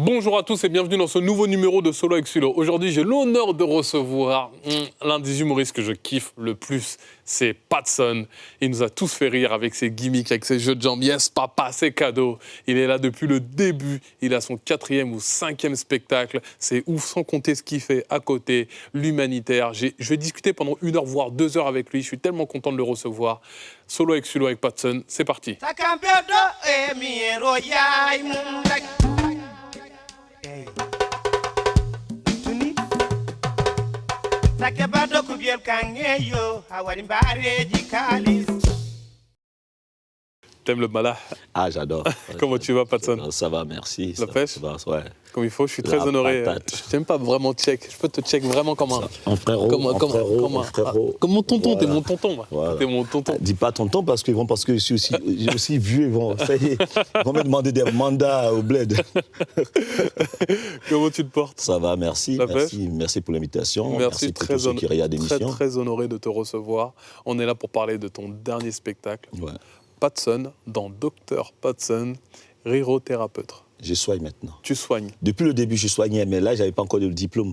Bonjour à tous et bienvenue dans ce nouveau numéro de Solo avec Sulo. Aujourd'hui, j'ai l'honneur de recevoir l'un des humoristes que je kiffe le plus, c'est Patson. Il nous a tous fait rire avec ses gimmicks, avec ses jeux de jambes. Yes, papa, c'est cadeau. Il est là depuis le début. Il a son 4e ou 5e spectacle. C'est ouf, sans compter ce qu'il fait à côté, l'humanitaire. Je vais discuter pendant 1 heure, voire 2 heures avec lui. Je suis tellement content de le recevoir. Solo avec Sulo avec Patson, c'est parti. T'aimes le mala? Ah, j'adore. Comment tu vas, Patson? Ça va, merci. La pêche? Ça va, ouais. Comme il faut, je suis très honoré. Je t'aime pas vraiment check. Je peux te check vraiment comme un frérot. Comme mon tonton, voilà. T'es mon tonton, moi. Voilà. T'es mon tonton. Dis pas tonton parce que je suis aussi vieux. Ils vont me demander des mandats au bled. Comment tu te portes? Ça va, merci. Merci pour l'invitation. Merci pour tous ceux qui regardent l'émission. Très honoré de te recevoir. On est là pour parler de ton dernier spectacle. Ouais. Patson, dans Dr Patson, rirothérapeute. Je soigne maintenant. Tu soignes? Depuis le début, je soignais, mais là, je n'avais pas encore le diplôme.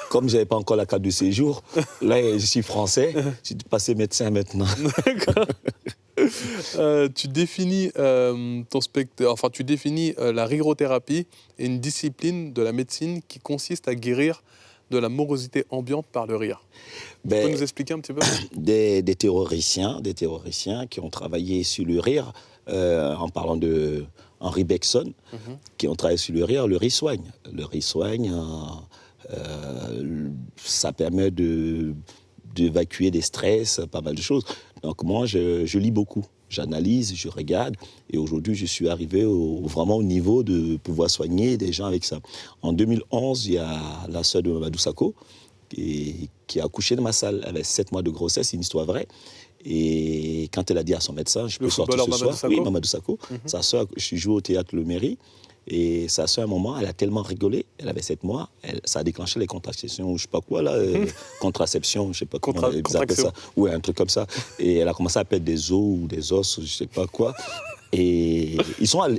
Comme je n'avais pas encore la carte de séjour, là, je suis français, je suis passé médecin maintenant. D'accord. Tu définis tu définis la rirothérapie et une discipline de la médecine qui consiste à guérir de la morosité ambiante par le rire. Tu peux nous expliquer un petit peu? Des théoriciens qui ont travaillé sur le rire, en parlant de Henri Bergson, qui ont travaillé sur le rire. Le rire soigne. Le rire soigne, ça permet d'évacuer des stress, pas mal de choses. Donc moi, je lis beaucoup. J'analyse, je regarde, et aujourd'hui, je suis arrivé vraiment au niveau de pouvoir soigner des gens avec ça. En 2011, il y a la sœur de Mamadou Sakho qui a accouché de ma salle. Elle avait 7 mois de grossesse, c'est une histoire vraie. Et quand elle a dit à son médecin, je peux sortir ce soir. Oui, Mamadou Sakho. Sa sœur, je suis joué au théâtre Le Mairie. Et sa sœur, à un moment, elle a tellement rigolé, elle avait 7 mois, ça a déclenché les contractions, je ne sais pas quoi, là, contraception, je ne sais pas comment on appelle ça. Ouais, un truc comme ça. Et elle a commencé à perdre des os ou des os, je ne sais pas quoi. Et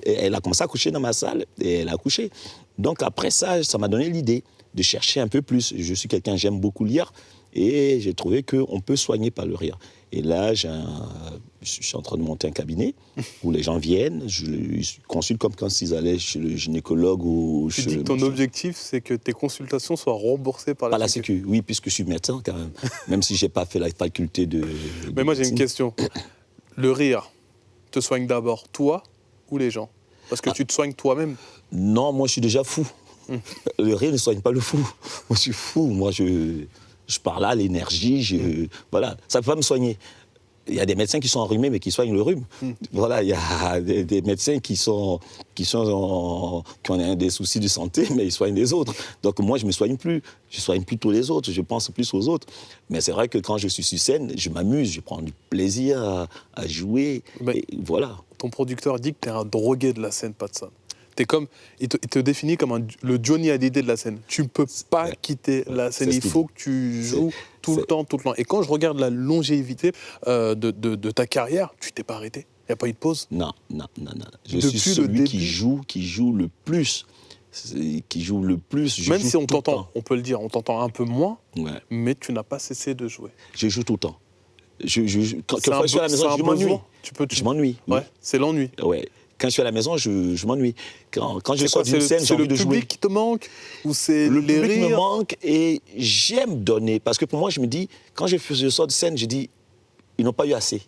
elle a commencé à coucher dans ma salle, et elle a accouché. Donc après ça m'a donné l'idée de chercher un peu plus. Je suis quelqu'un, j'aime beaucoup lire, et j'ai trouvé qu'on peut soigner par le rire. Et là, je suis en train de monter un cabinet où les gens viennent, je consulte comme quand ils allaient chez le gynécologue ou chez... Tu dis que ton objectif, c'est que tes consultations soient remboursées par la Sécu. Oui, puisque je suis médecin quand même, même si je n'ai pas fait la faculté de... Mais moi, j'ai une question. Le rire te soigne d'abord toi ou les gens? Parce que tu te soignes toi-même. Non, moi, je suis déjà fou. Le rire ne soigne pas le fou. Moi, je suis fou. Moi, je parle là, l'énergie, voilà, ça ne peut pas me soigner. Il y a des médecins qui sont enrhumés, mais qui soignent le rhume. Voilà, il y a des médecins qui ont des soucis de santé, mais ils soignent les autres. Donc moi, je ne me soigne plus. Je ne soigne plus tous les autres, je pense plus aux autres. Mais c'est vrai que quand je suis sur scène, je m'amuse, je prends du plaisir à jouer. Et voilà. Ton producteur dit que tu es un drogué de la scène, Patson. Il te définit comme le Johnny Hallyday de la scène. Tu ne peux pas quitter la scène. Il faut que tu joues tout le temps. Et quand je regarde la longévité de ta carrière, tu t'es pas arrêté. Il n'y a pas eu de pause. Non. Je suis celui qui joue le plus. Même si on t'entend, on peut le dire, on t'entend un peu moins, mais tu n'as pas cessé de jouer. Je joue tout le temps. Quand je suis à la maison, je m'ennuie. Je m'ennuie. Ouais, c'est l'ennui. Ouais. Quand je suis à la maison, je m'ennuie. Quand je sors d'une scène, j'ai envie de jouer. C'est le public qui te manque ou c'est le les public rires? me manque et j'aime donner. Parce que pour moi, je me dis, quand je sors de scène, je dis, ils n'ont pas eu assez.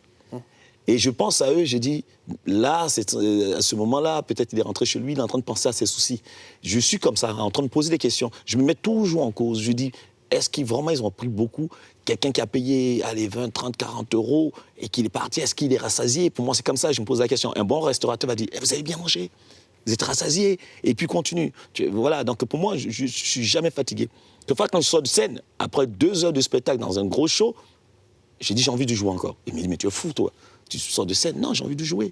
Et je pense à eux, je dis, là, à ce moment-là, peut-être il est rentré chez lui, il est en train de penser à ses soucis. Je suis comme ça, en train de poser des questions. Je me mets toujours en cause. Je dis, est-ce qu'ils ont pris beaucoup? Quelqu'un qui a payé 20, 30, 40 euros et qu'il est parti, est-ce qu'il est rassasié? Pour moi, c'est comme ça, je me pose la question. Un bon restaurateur va dire, vous avez bien mangé? Vous êtes rassasié? Et puis continue. Voilà, donc pour moi, je ne suis jamais fatigué. Quelquefois, quand je sors de scène, après 2 heures de spectacle dans un gros show, j'ai dit, j'ai envie de jouer encore. Il me dit, mais tu es fou, toi. Tu sors de scène? Non, j'ai envie de jouer.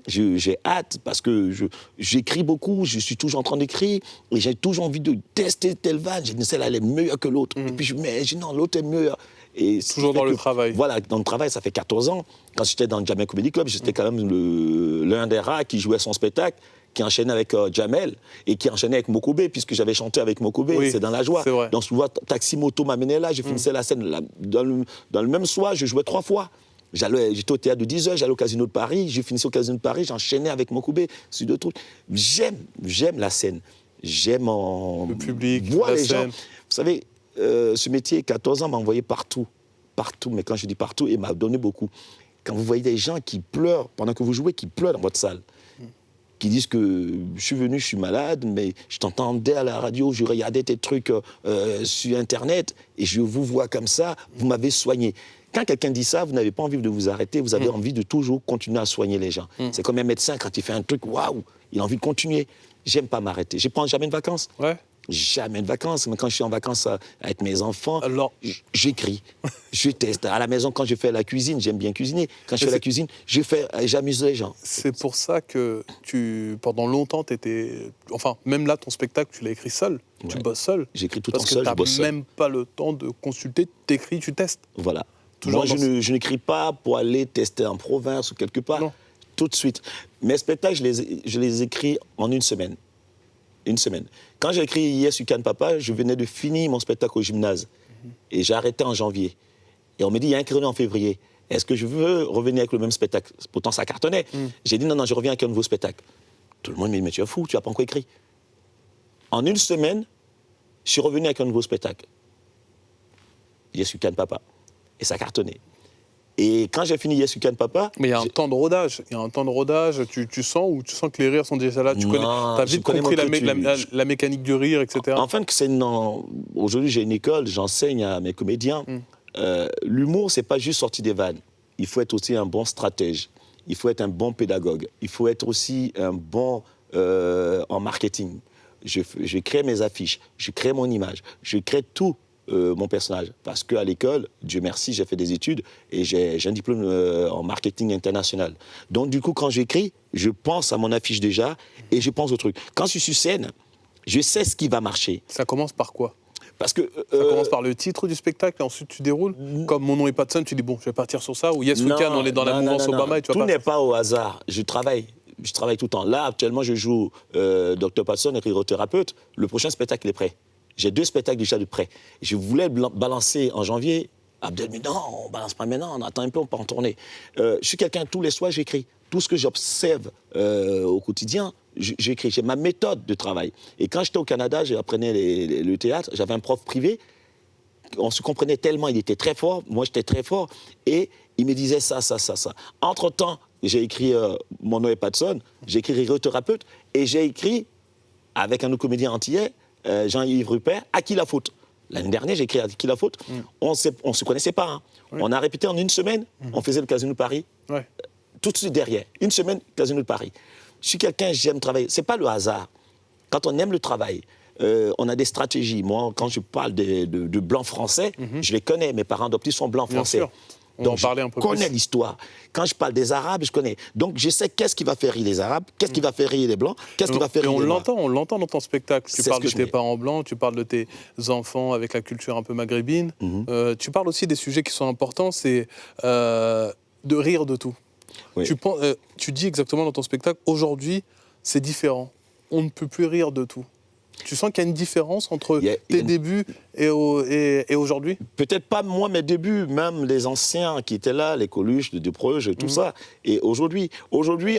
J'ai hâte parce que j'écris beaucoup, je suis toujours en train d'écrire et j'ai toujours envie de tester telle vanne. Je dis celle-là, elle est meilleure que l'autre. Et puis je dis non, l'autre est meilleure. Et toujours dans le travail. Voilà, dans le travail, ça fait 14 ans. Quand j'étais dans le Jamaica Comedy Club, j'étais quand même l'un des rares qui jouait son spectacle qui enchaînait avec Jamel et qui enchaînait avec Mokobé, puisque j'avais chanté avec Mokobé, Oui, c'est dans la joie. c'est vrai. Donc, souvent, Taxi Moto m'amenait là, je finissais la scène. Dans le même soir, je jouais 3 fois. J'étais au théâtre de 10 heures, j'allais au Casino de Paris, je finissais au Casino de Paris, j'enchaînais avec Mokobé sur 2 trucs. J'aime la scène. J'aime Le public, voir la les scène. gens. Vous savez, ce métier, 14 ans, m'a envoyé partout. Partout, mais quand je dis partout, il m'a donné beaucoup. Quand vous voyez des gens qui pleurent, pendant que vous jouez, qui pleurent dans votre salle, qui disent que je suis venu, je suis malade, mais je t'entendais à la radio, je regardais tes trucs sur Internet, et je vous vois comme ça, vous m'avez soigné. Quand quelqu'un dit ça, vous n'avez pas envie de vous arrêter, vous avez envie de toujours continuer à soigner les gens. C'est comme un médecin, quand il fait un truc, waouh, il a envie de continuer. J'aime pas m'arrêter. Je ne prends jamais de vacances. Ouais. Jamais de vacances. Mais quand je suis en vacances avec mes enfants, Alors, j'écris, je teste. À la maison, quand je fais la cuisine, j'aime bien cuisiner. Quand je fais la cuisine, j'amuse les gens. c'est pour ça que pendant longtemps, enfin, même là, ton spectacle, tu l'as écrit seul. Tu Ouais. bosses seul. J'écris tout en Parce seul, que je bosse tu seul. n'as même pas le temps de consulter, t'écris, tu testes. Voilà. Toujours Moi, dans je n'écris pas pour aller tester en province ou quelque part. Non. Tout de suite. Mes spectacles, je les écris en une semaine. Une semaine. Quand j'ai écrit Yes You Can Papa, je venais de finir mon spectacle au gymnase. Et j'ai arrêté en janvier. Et on me dit, il y a un créneau en février. Est-ce que je veux revenir avec le même spectacle? Pourtant, ça cartonnait. J'ai dit, non, je reviens avec un nouveau spectacle. Tout le monde me dit, mais tu es fou, tu n'as pas encore écrit. En une semaine, je suis revenu avec un nouveau spectacle. Yes You Can Papa. Et ça cartonnait. Et quand j'ai fini Yes You Can Papa... Mais il y a un temps de rodage. Il y a un temps de rodage. Tu sens que les rires sont déjà là. Tu Non, as je vite connais compris mon truc. la mécanique du rire, etc. Enfin, aujourd'hui, j'ai une école, j'enseigne à mes comédiens. L'humour, c'est pas juste sortir des vannes. Il faut être aussi un bon stratège. Il faut être un bon pédagogue. Il faut être aussi un bon en marketing. Je crée mes affiches, je crée mon image, je crée tout. Mon personnage. Parce qu'à l'école, Dieu merci, j'ai fait des études et j'ai un diplôme en marketing international. Donc, du coup, quand j'écris, je pense à mon affiche déjà et je pense au truc. Quand je suis sur scène, je sais ce qui va marcher. Ça commence par quoi? Parce que... Ça commence par le titre du spectacle et ensuite tu déroules. Comme Mon nom est Patson, tu dis bon, je vais partir sur ça. Ou Yes You Can, on est dans la mouvance Obama et tu vas Tout n'est pas au hasard. Je travaille tout le temps. Là, actuellement, je joue Dr. Patson, rhérothérapeute. Le prochain spectacle est prêt. J'ai 2 spectacles déjà de prêt. Je voulais balancer en janvier. Abdel me dit non, on ne balance pas maintenant, on attend un peu, on peut en tourner. Je suis quelqu'un, tous les soirs, j'écris. Tout ce que j'observe au quotidien, j'écris. J'ai ma méthode de travail. Et quand j'étais au Canada, j'apprenais le théâtre, j'avais un prof privé. On se comprenait tellement, il était très fort, moi j'étais très fort. Et il me disait ça. Entre-temps, j'ai écrit Mon nom est Patson, j'ai écrit Rhérothérapeute, et j'ai écrit, avec un autre comédien antillais, Jean-Yves Rupert, À qui la faute? L'année dernière, j'ai écrit À qui la faute. On ne se connaissait pas. Hein. Oui. On a répété en une semaine, on faisait le Casino de Paris. Ouais. Tout de suite derrière. Une semaine, Casino de Paris. Je suis quelqu'un, j'aime travailler. Ce n'est pas le hasard. Quand on aime le travail, on a des stratégies. Moi, quand je parle de blancs français, je les connais. Mes parents adoptifs sont blancs français. Bien sûr. Donc, je connais l'histoire. Quand je parle des Arabes, je connais. Donc, je sais qu'est-ce qui va faire rire les Arabes, qu'est-ce qui va faire rire les Blancs, qu'est-ce qui va faire rire les Noirs. On l'entend dans ton spectacle. Tu parles de tes parents blancs, tu parles de tes enfants avec la culture un peu maghrébine. Tu parles aussi des sujets qui sont importants, c'est de rire de tout. Oui. Tu dis exactement dans ton spectacle, aujourd'hui, c'est différent. On ne peut plus rire de tout. Tu sens qu'il y a une différence entre tes débuts et aujourd'hui? Peut-être pas moi, mes débuts, même les anciens qui étaient là, les Coluche, les Desproges, tout ça. Et aujourd'hui,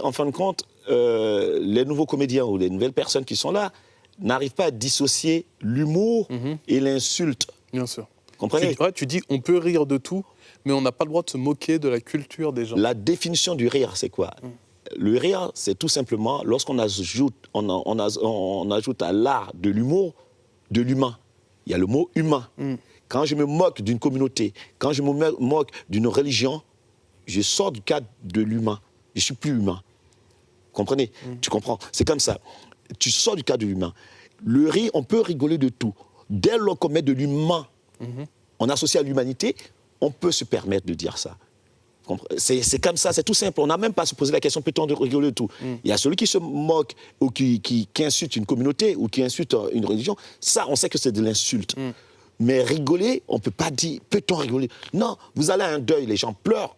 en fin de compte, les nouveaux comédiens ou les nouvelles personnes qui sont là n'arrivent pas à dissocier l'humour et l'insulte. Bien sûr. Comprenez? Tu dis on peut rire de tout, mais on n'a pas le droit de se moquer de la culture des gens. La définition du rire, c'est quoi? Le rire, c'est tout simplement lorsqu'on ajoute, on ajoute à l'art de l'humour, de l'humain. Il y a le mot humain. Quand je me moque d'une communauté, quand je me moque d'une religion, je sors du cadre de l'humain. Je ne suis plus humain. Comprenez? Tu comprends? C'est comme ça. Tu sors du cadre de l'humain. Le rire, on peut rigoler de tout. Dès lors qu'on met de l'humain, on associe à l'humanité, on peut se permettre de dire ça. C'est comme ça, c'est tout simple. On n'a même pas à se poser la question, peut-on rigoler de tout? Il y a celui qui se moque ou qui insulte une communauté ou qui insulte une religion. Ça, on sait que c'est de l'insulte. Mais rigoler, on ne peut pas dire, peut-on rigoler? Non, vous allez à un deuil, les gens pleurent.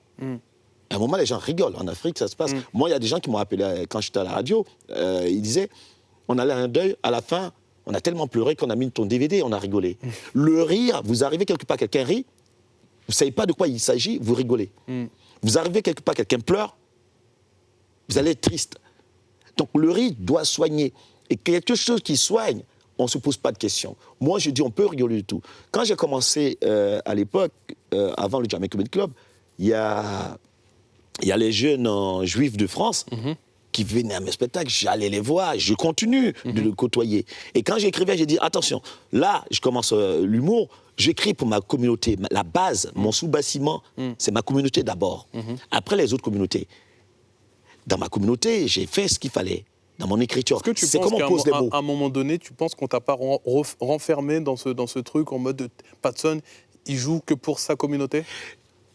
À un moment, les gens rigolent. En Afrique, ça se passe. Moi, il y a des gens qui m'ont appelé quand j'étais à la radio. Ils disaient, on allait à un deuil, à la fin, on a tellement pleuré qu'on a mis ton DVD, on a rigolé. Le rire, vous arrivez quelque part, quelqu'un rit, vous ne savez pas de quoi il s'agit, vous rigolez. Vous arrivez quelque part, quelqu'un pleure, vous allez être triste. Donc le rire doit soigner. Et quelque chose qui soigne, on ne se pose pas de questions. Moi, je dis, on peut rigoler du tout. Quand j'ai commencé à l'époque, avant le Jamaica Comedy Club, il y a les jeunes juifs de France qui venaient à mes spectacles, j'allais les voir, je continue de les côtoyer. Et quand j'écrivais, j'ai dit, attention, là, je commence l'humour, j'écris pour ma communauté. La base, mon sous-bassement, c'est ma communauté d'abord. Après, les autres communautés. Dans ma communauté, j'ai fait ce qu'il fallait. Dans mon écriture, c'est comment on pose les mots. À un moment donné, tu penses qu'on t'a pas renfermé dans ce truc en mode Patson, il joue que pour sa communauté?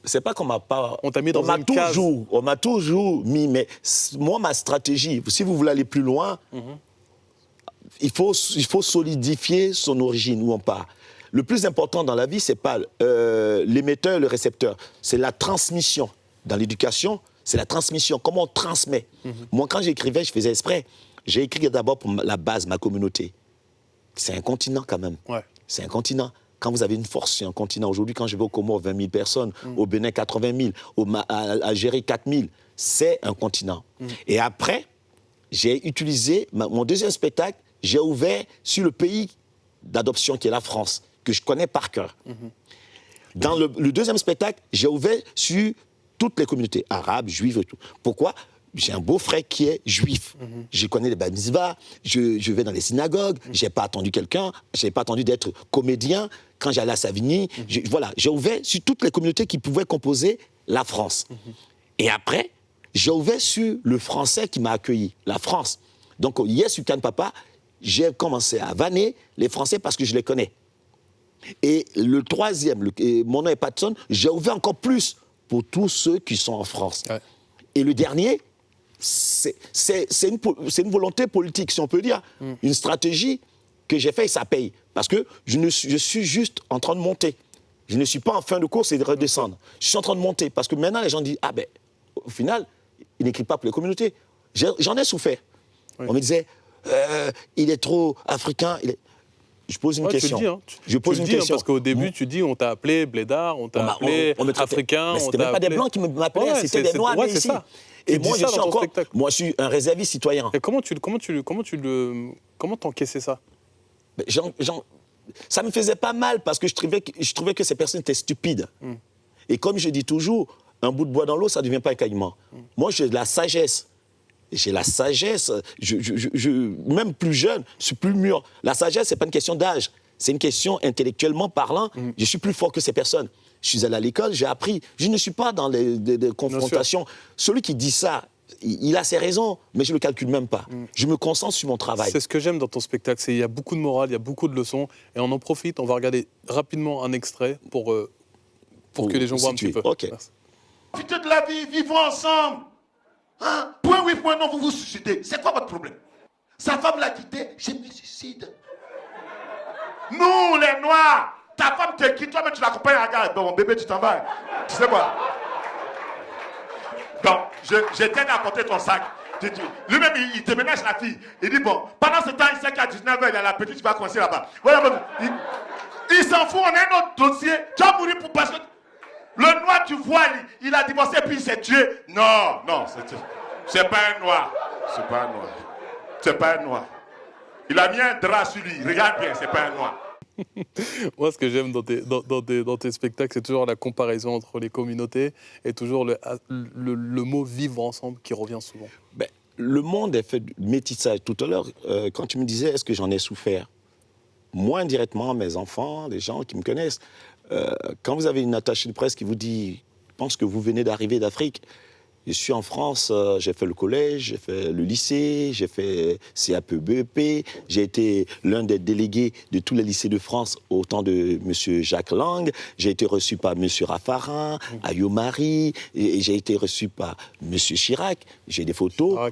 C'est pas qu'on m'a pas... On t'a mis dans une case. On m'a toujours mis, mais moi, ma stratégie, si vous voulez aller plus loin, il faut solidifier son origine, où on part. Le plus important dans la vie, c'est pas l'émetteur et le récepteur, c'est la transmission. Dans l'éducation, c'est la transmission, comment on transmet. Moi, quand j'écrivais, je faisais exprès. J'ai écrit d'abord pour la base, ma communauté. C'est un continent quand même. Ouais. C'est un continent. Quand vous avez une force sur un continent, aujourd'hui, quand je vais au Comores, 20 000 personnes, au Bénin, 80 000, à Algérie, 4 000, c'est un continent. Et après, j'ai utilisé mon deuxième spectacle, j'ai ouvert sur le pays d'adoption qui est la France, que je connais par cœur. Dans le deuxième spectacle, j'ai ouvert sur toutes les communautés, arabes, juives et tout. Pourquoi ? J'ai un beau-frère qui est juif. Je connais les bar mitzvahs, je vais dans les synagogues, je n'ai pas attendu quelqu'un, je n'ai pas attendu d'être comédien. Quand j'allais à Savigny, voilà, j'ai ouvert sur toutes les communautés qui pouvaient composer la France. Et après, j'ai ouvert sur le français qui m'a accueilli, la France. Donc, hier, sur Cannes Papa, j'ai commencé à vanner les Français parce que je les connais. Et le troisième, mon nom est Patson, j'ai ouvert encore plus pour tous ceux qui sont en France. Ouais. Et le dernier, c'est une volonté politique, si on peut dire, une stratégie que j'ai fait et ça paye. Parce que je suis juste en train de monter. Je ne suis pas en fin de course et de redescendre. Je suis en train de monter parce que maintenant les gens disent, ah ben, au final, il n'écrit pas pour les communautés. J'en ai souffert. Oui. On me disait, il est trop africain. Je pose une question. Tu le dis, hein. Je pose une question. Parce qu'au début, tu dis, on t'a appelé blédard, on t'a appelé africain. Mais c'était même pas des blancs qui m'appelaient, c'était des noirs ici. Ça. Et moi, je suis encore, moi, je suis un réserviste citoyen. Et comment t'encaissais ça? Ça me faisait pas mal parce que je trouvais que ces personnes étaient stupides. Et comme je dis toujours, un bout de bois dans l'eau, ça ne devient pas un caillement. Moi, j'ai de la sagesse. J'ai la sagesse, même plus jeune, je suis plus mûr. La sagesse, ce n'est pas une question d'âge, c'est une question intellectuellement parlant. Je suis plus fort que ces personnes. Je suis allé à l'école, j'ai appris. Je ne suis pas dans des confrontations. Celui qui dit ça, il a ses raisons, mais je ne le calcule même pas. Je me concentre sur mon travail. C'est ce que j'aime dans ton spectacle, il y a beaucoup de morale, il y a beaucoup de leçons, et on en profite, on va regarder rapidement un extrait pour que les gens voient un petit peu. Okay. Profitez de la vie, vivons ensemble. Hein? Point oui, point non, vous vous suicidez. C'est quoi votre problème? Sa femme l'a quitté, je me suicide. Nous, les Noirs, ta femme te quitte, toi-même tu l'accompagnes à la gare. Bon, bébé, tu t'en vas. Tu sais quoi? Donc, je t'aide à porter ton sac. Lui-même, il te ménage la fille. Il dit, bon, pendant ce temps, il sait qu'à 19h, il y a la petite qui va coincer là-bas. Voilà, il s'en fout, on a un autre dossier. Tu vas mourir pour parce que... Le noir, tu vois, il a divorcé puis il s'est tué. Non, c'est pas un noir. C'est pas un noir. C'est pas un noir. Il a mis un drap sur lui. Regarde bien, c'est pas un noir. Moi, ce que j'aime dans tes spectacles, c'est toujours la comparaison entre les communautés et toujours le mot vivre ensemble qui revient souvent. Ben, le monde est fait de métissage. Tout à l'heure, quand tu me disais, est-ce que j'en ai souffert? Moi, indirectement, mes enfants, les gens qui me connaissent, quand vous avez une attachée de presse qui vous dit « Je pense que vous venez d'arriver d'Afrique », je suis en France, j'ai fait le collège, j'ai fait le lycée, j'ai fait CAP, BEP, j'ai été l'un des délégués de tous les lycées de France au temps de M. Jacques Lang, j'ai été reçu par M. Raffarin, Ayomari, et j'ai été reçu par M. Chirac, j'ai des photos,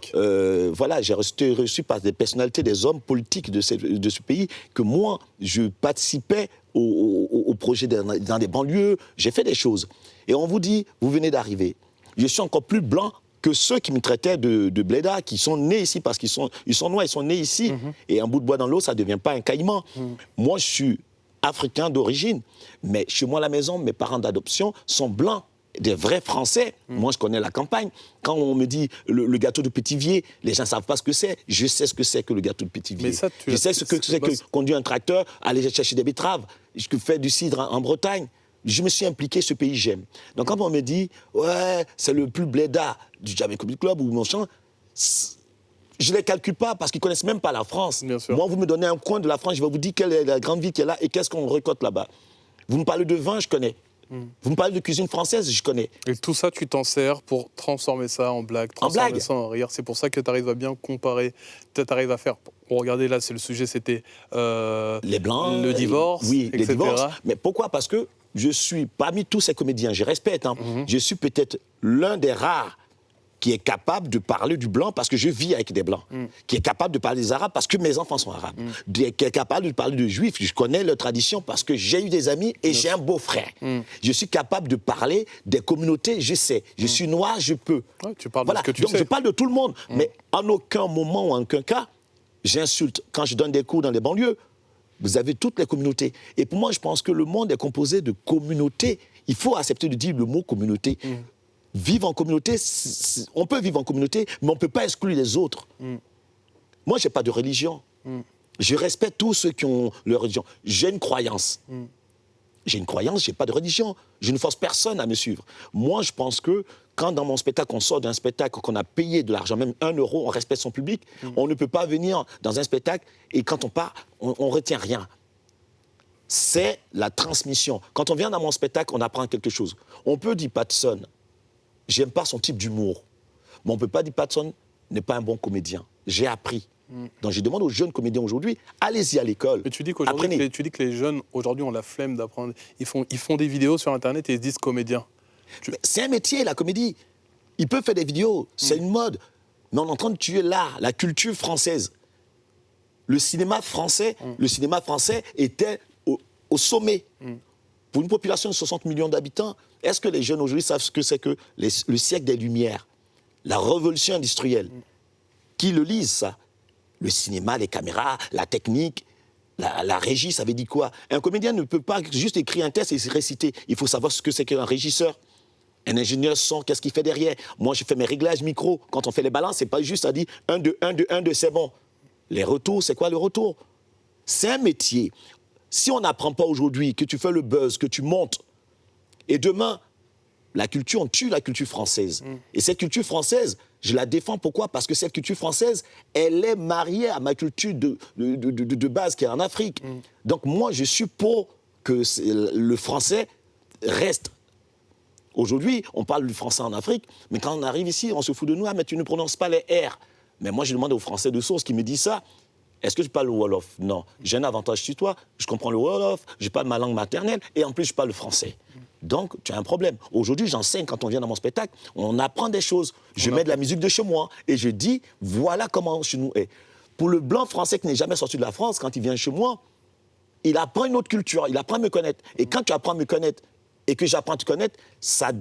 voilà, j'ai été reçu par des personnalités, des hommes politiques de ce pays, que moi, je participais au projet dans des banlieues, j'ai fait des choses. Et on vous dit, vous venez d'arriver. je suis encore plus blanc que ceux qui me traitaient de bléda, qui sont nés ici parce qu'ils sont noirs, ils sont nés ici. Et un bout de bois dans l'eau, ça ne devient pas un caïman. Moi, je suis africain d'origine, mais chez moi à la maison, mes parents d'adoption sont blancs, des vrais Français. Moi, je connais la campagne. Quand on me dit le gâteau de Pithiviers, les gens ne savent pas ce que c'est. Je sais ce que c'est que le gâteau de Pithiviers. Je sais ce que c'est que conduire un tracteur, aller chercher des betteraves, que faire du cidre en Bretagne. Je me suis impliqué, ce pays, j'aime. Donc, quand on me dit, ouais, c'est le plus bléda du Jamaica Comedy Club ou mon chant, je ne les calcule pas parce qu'ils ne connaissent même pas la France. Moi, vous me donnez un coin de la France, je vais vous dire quelle est la grande ville qui est là et qu'est-ce qu'on récolte là-bas. Vous me parlez de vin, je connais. Vous me parlez de cuisine française, je connais. Et tout ça, tu t'en sers pour transformer ça en blague, transformer ça en rire. C'est pour ça que tu arrives à bien comparer. Tu arrives à faire... Regardez, là, c'est le sujet, c'était... les Blancs. Le divorce, oui, etc. les divorces. Mais pourquoi? Parce que je suis, parmi tous ces comédiens, je respecte, hein, je suis peut-être l'un des rares qui est capable de parler du blanc parce que je vis avec des blancs, qui est capable de parler des arabes parce que mes enfants sont arabes, qui est capable de parler de juifs, je connais leur tradition parce que j'ai eu des amis et j'ai un beau-frère. Je suis capable de parler des communautés, je sais. Je suis noir, je peux. Ouais, tu parles de ce que tu donc sais. je parle de tout le monde, mais en aucun moment ou en aucun cas, j'insulte. Quand je donne des cours dans les banlieues, vous avez toutes les communautés. Et pour moi, je pense que le monde est composé de communautés. Il faut accepter de dire le mot communauté. Vivre en communauté, on peut vivre en communauté, mais on ne peut pas exclure les autres. Moi, je n'ai pas de religion. Je respecte tous ceux qui ont leur religion. J'ai une croyance. J'ai une croyance, je n'ai pas de religion. Je ne force personne à me suivre. Moi, je pense que quand dans mon spectacle, on sort d'un spectacle, qu'on a payé de l'argent, même 1 euro, on respecte son public, on ne peut pas venir dans un spectacle et quand on part, on ne retient rien. C'est la transmission. Quand on vient dans mon spectacle, on apprend quelque chose. On peut dire Patson, j'aime pas son type d'humour, mais on ne peut pas dire Patson n'est pas un bon comédien. J'ai appris. Donc je demande aux jeunes comédiens aujourd'hui, allez-y à l'école. Mais tu dis qu'aujourd'hui, tu dis que les jeunes aujourd'hui ont la flemme d'apprendre. Ils font des vidéos sur Internet et ils se disent comédiens. C'est un métier, la comédie. Ils peuvent faire des vidéos, c'est une mode. Mais on est en train de tuer l'art, la culture française. Le cinéma français était au sommet. Pour une population de 60 millions d'habitants, est-ce que les jeunes aujourd'hui savent ce que c'est que le siècle des Lumières, la révolution industrielle? Qui le lisent, ça? Le cinéma, les caméras, la technique, la régie, ça veut dire quoi? Un comédien ne peut pas juste écrire un texte et se réciter. Il faut savoir ce que c'est qu'un régisseur. Un ingénieur son, qu'est-ce qu'il fait derrière? Moi, je fais mes réglages micro. Quand on fait les balances, c'est pas juste à dire 1, 2, 1, 2, 1, 2, c'est bon. Les retours, c'est quoi le retour? C'est un métier. Si on n'apprend pas aujourd'hui que tu fais le buzz, que tu montes, et demain, la culture, on tue la culture française. Et cette culture française, je la défends. Pourquoi? Parce que cette culture française, elle est mariée à ma culture de base qui est en Afrique. Donc moi, je suis pour que le français reste. Aujourd'hui, on parle du français en Afrique, mais quand on arrive ici, on se fout de nous. Ah, mais tu ne prononces pas les R. Mais moi, je demande aux Français de source qui me disent ça. Est-ce que je parle le Wolof? Non. J'ai un avantage sur toi. Je comprends le Wolof, je parle ma langue maternelle et en plus, je parle le français. Donc, tu as un problème. Aujourd'hui, j'enseigne quand on vient dans mon spectacle. On apprend des choses. Je mets de la musique de chez moi et je dis, voilà comment chez nous est. Pour le blanc français qui n'est jamais sorti de la France, quand il vient chez moi, il apprend une autre culture, il apprend à me connaître. Et quand tu apprends à me connaître et que j'apprends à te connaître, ça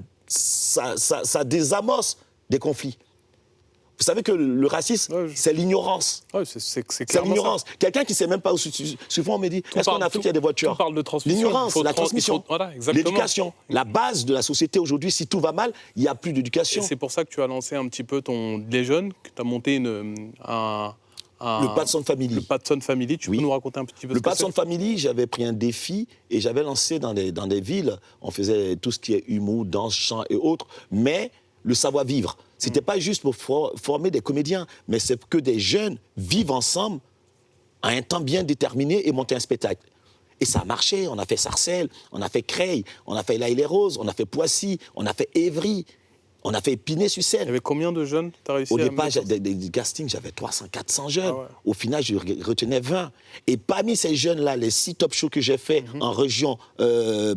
désamorce des conflits. Vous savez que le racisme, c'est l'ignorance. Ouais, c'est l'ignorance. Quelqu'un qui ne sait même pas où... Souvent, on me dit, est-ce qu'en Afrique, il y a des voitures? On parle de transmission. L'ignorance, la transmission. Voilà, l'éducation. La base de la société aujourd'hui, si tout va mal, il n'y a plus d'éducation. Et c'est pour ça que tu as lancé un petit peu les jeunes, que tu as monté le Patson Family. Le Patson Family, tu peux nous raconter un petit peu le Patson Family, j'avais pris un défi et j'avais lancé dans des villes. On faisait tout ce qui est humour, danse, chant et autres, mais le savoir-vivre. Ce n'était pas juste pour former des comédiens, mais c'est que des jeunes vivent ensemble à un temps bien déterminé et monter un spectacle. Et ça a marché. On a fait Sarcelles, on a fait Creil, on a fait l'Aïle-les-Roses, on a fait Poissy, on a fait Évry, on a fait Épinay-sur-Seine. Il y avait combien de jeunes tu as réussi Au départ, des castings, j'avais 300, 400 jeunes. Ah ouais. Au final, je retenais 20. Et parmi ces jeunes-là, les 6 top shows que j'ai faits en région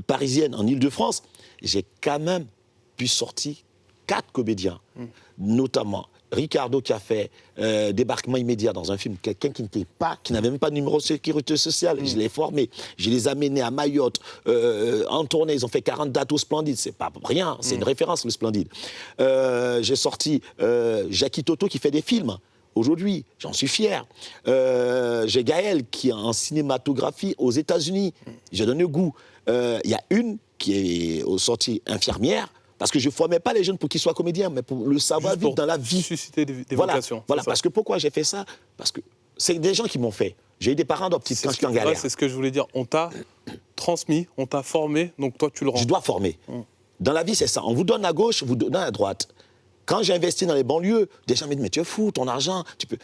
parisienne, en Ile-de-France, j'ai quand même pu sortir 4 comédiens, notamment Ricardo qui a fait Débarquement immédiat dans un film, quelqu'un qui n'avait même pas de numéro de sécurité sociale. Je l'ai formé, je les ai amenés à Mayotte, en tournée, ils ont fait 40 dates au Splendide, c'est pas rien, c'est une référence le Splendide. J'ai sorti Jackie Toto qui fait des films. Aujourd'hui, j'en suis fier. J'ai Gaël qui est en cinématographie aux États-Unis. J'ai donné goût. Il y a une qui est sortie infirmière, parce que je ne formais pas les jeunes pour qu'ils soient comédiens, mais pour le savoir-vivre dans la vie. Susciter des Voilà, vocations. voilà. Parce que pourquoi j'ai fait ça? Parce que c'est des gens qui m'ont fait. J'ai eu des parents adoptifs quand j'étais en galère. C'est ce que je voulais dire. On t'a transmis, on t'a formé, donc toi tu le rends. Je dois former. Dans la vie, c'est ça. On vous donne à gauche, vous donne à droite. Quand j'ai investi dans les banlieues, des gens me disent, mais tu es fou, ton argent, tu peux...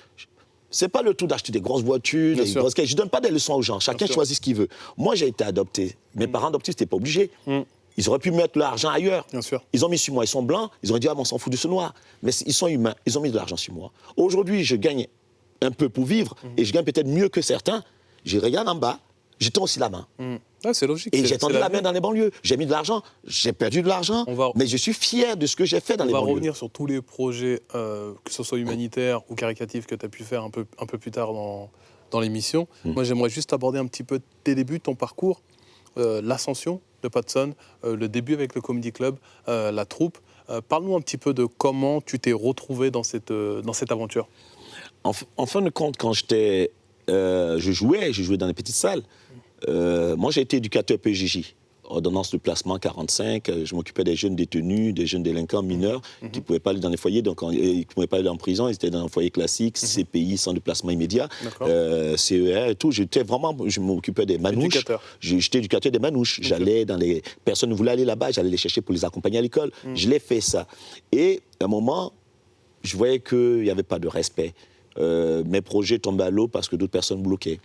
C'est pas le tout d'acheter des grosses voitures, des grosses caisses. Je ne donne pas des leçons aux gens. Chacun choisit ce qu'il veut. Moi, j'ai été adopté. Mes parents adoptifs, c'était pas obligé. Ils auraient pu mettre l'argent ailleurs. Bien sûr. Ils ont mis sur moi, ils sont blancs. Ils auraient dit, ah, on s'en fout de ce noir. Mais ils sont humains. Ils ont mis de l'argent sur moi. Aujourd'hui, je gagne un peu pour vivre et je gagne peut-être mieux que certains. Je regarde en bas, je tends aussi la main. Ah, c'est logique. Et j'ai tendu la main dans les banlieues. J'ai mis de l'argent, j'ai perdu de l'argent, mais je suis fier de ce que j'ai fait dans les banlieues. On va revenir sur tous les projets, que ce soit humanitaires ou caritatifs, que tu as pu faire un peu plus tard dans l'émission. Moi, j'aimerais juste aborder un petit peu tes débuts, ton parcours, l'ascension de Patson, le début avec le Comedy Club, la troupe. Parle-nous un petit peu de comment tu t'es retrouvé dans cette aventure. En fin de compte, quand je jouais dans les petites salles. Moi, j'ai été éducateur PJJ, ordonnance de placement 45. Je m'occupais des jeunes détenus, des jeunes délinquants mineurs qui ne pouvaient pas aller dans les foyers, donc ils ne pouvaient pas aller en prison. Ils étaient dans un foyer classique, CPI, centre de placement immédiat, CER et tout. Je m'occupais des manouches. J'étais éducateur des manouches. J'allais dans les... Personne ne voulait aller là-bas, j'allais les chercher pour les accompagner à l'école. Je l'ai fait, ça. Et à un moment, je voyais qu'il n'y avait pas de respect. Mes projets tombaient à l'eau parce que d'autres personnes bloquaient.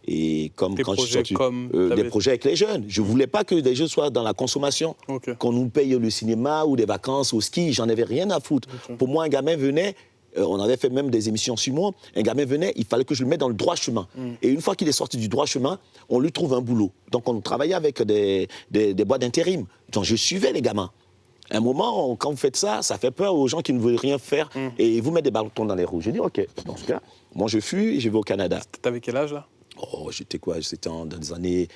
Et comme des quand projets je suis sorti, des projets avec les jeunes. Je ne voulais pas que les jeunes soient dans la consommation, qu'on nous paye le cinéma ou des vacances au ski. J'en avais rien à foutre. Pour moi, un gamin venait, on avait fait même des émissions sur moi, un gamin venait, il fallait que je le mette dans le droit chemin. Et une fois qu'il est sorti du droit chemin, on lui trouve un boulot. Donc on travaillait avec des boîtes d'intérim. Donc je suivais les gamins. À un moment, quand vous faites ça, ça fait peur aux gens qui ne veulent rien faire et vous mettez des bâtons dans les roues. J'ai dit, OK, dans ce cas, moi je fuis et je vais au Canada. T'avais quel âge là? Oh, j'étais quoi? C'était dans les années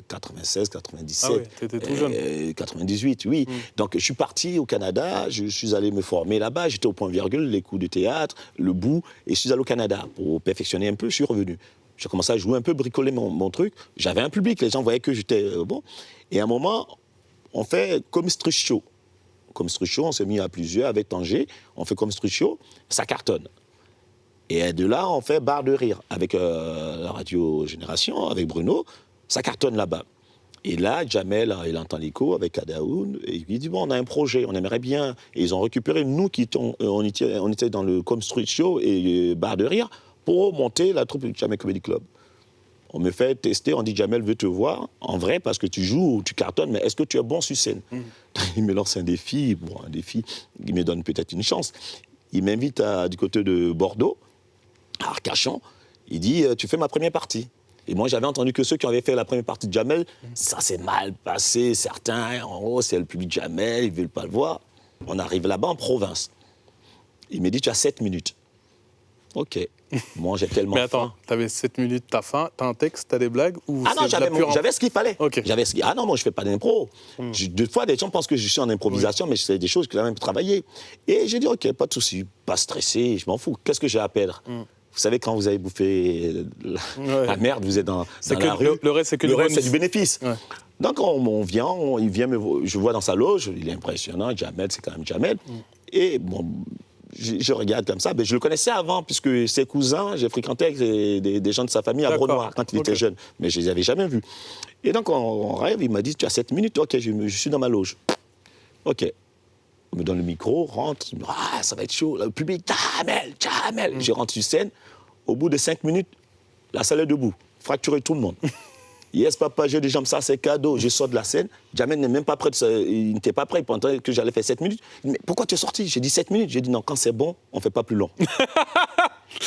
96, 97. Ah oui, t'étais tout jeune. 98, oui. Donc, je suis parti au Canada, je suis allé me former là-bas. J'étais au point-virgule, les coups de théâtre, le bout, et je suis allé au Canada pour perfectionner un peu. Je suis revenu. J'ai commencé à jouer un peu, bricoler mon truc. J'avais un public, les gens voyaient que j'étais bon. Et à un moment, on fait comme Street Show. Comme Street Show, on s'est mis à plusieurs avec Tanger. On fait comme Street Show, ça cartonne. Et de là, on fait Barre de rire avec la radio Génération, avec Bruno. Ça cartonne là-bas. Et là, Jamel, il entend l'écho avec Adaoun. Et il dit, bon, on a un projet, on aimerait bien. Et ils ont récupéré, nous qui on était dans le Com Street Show et Barre de rire pour monter la troupe du Jamel Comedy Club. On me fait tester, on dit, Jamel veut te voir, en vrai, parce que tu joues, tu cartonnes, mais est-ce que tu es bon sur scène? Il me lance un défi, il me donne peut-être une chance. Il m'invite du côté de Bordeaux, à Arcachon, il dit, tu fais ma première partie. Et moi, j'avais entendu que ceux qui avaient fait la première partie de Jamel, ça s'est mal passé. Certains, en haut, c'est le public de Jamel, ils ne veulent pas le voir. On arrive là-bas en province. Il me dit, tu as 7 minutes. OK. Moi, j'ai tellement Mais attends, tu avais 7 minutes, tu as faim, tu as un texte, tu as des blagues ou Ah non, j'avais ce qu'il fallait. Okay. Ah non, moi, je ne fais pas d'impro. Deux fois, des gens pensent que je suis en improvisation, mais c'est des choses que j'ai même travaillé. Et j'ai dit, OK, pas de souci, pas stressé, je m'en fous. Qu'est-ce que j'ai à perdre? Vous savez, quand vous avez bouffé la merde, vous êtes dans la rue. Le reste, c'est du bénéfice. Ouais. Donc, il vient je vois dans sa loge, il est impressionnant, Jamel, c'est quand même Jamel. Et bon, je regarde comme ça. Mais je le connaissais avant, puisque ses cousins, j'ai fréquenté avec des gens de sa famille à Bronoir quand il était jeune. Mais je ne les avais jamais vus. Et donc, on rêve, il m'a dit, tu as 7 minutes, OK, je suis dans ma loge. OK. On me donne le micro, rentre, ça va être chaud. Le public, Jamel. Je rentre sur scène. Au bout de 5 minutes, la salle est debout, fracturé tout le monde. Yes, papa, j'ai des jambes, ça, c'est cadeau. Je sors de la scène. Jamel n'est même pas prêt. Il n'était pas prêt. Il pensait que j'allais faire 7 minutes. Il dit, mais pourquoi tu es sorti? J'ai dit 7 minutes. J'ai dit, non, quand c'est bon, on ne fait pas plus long.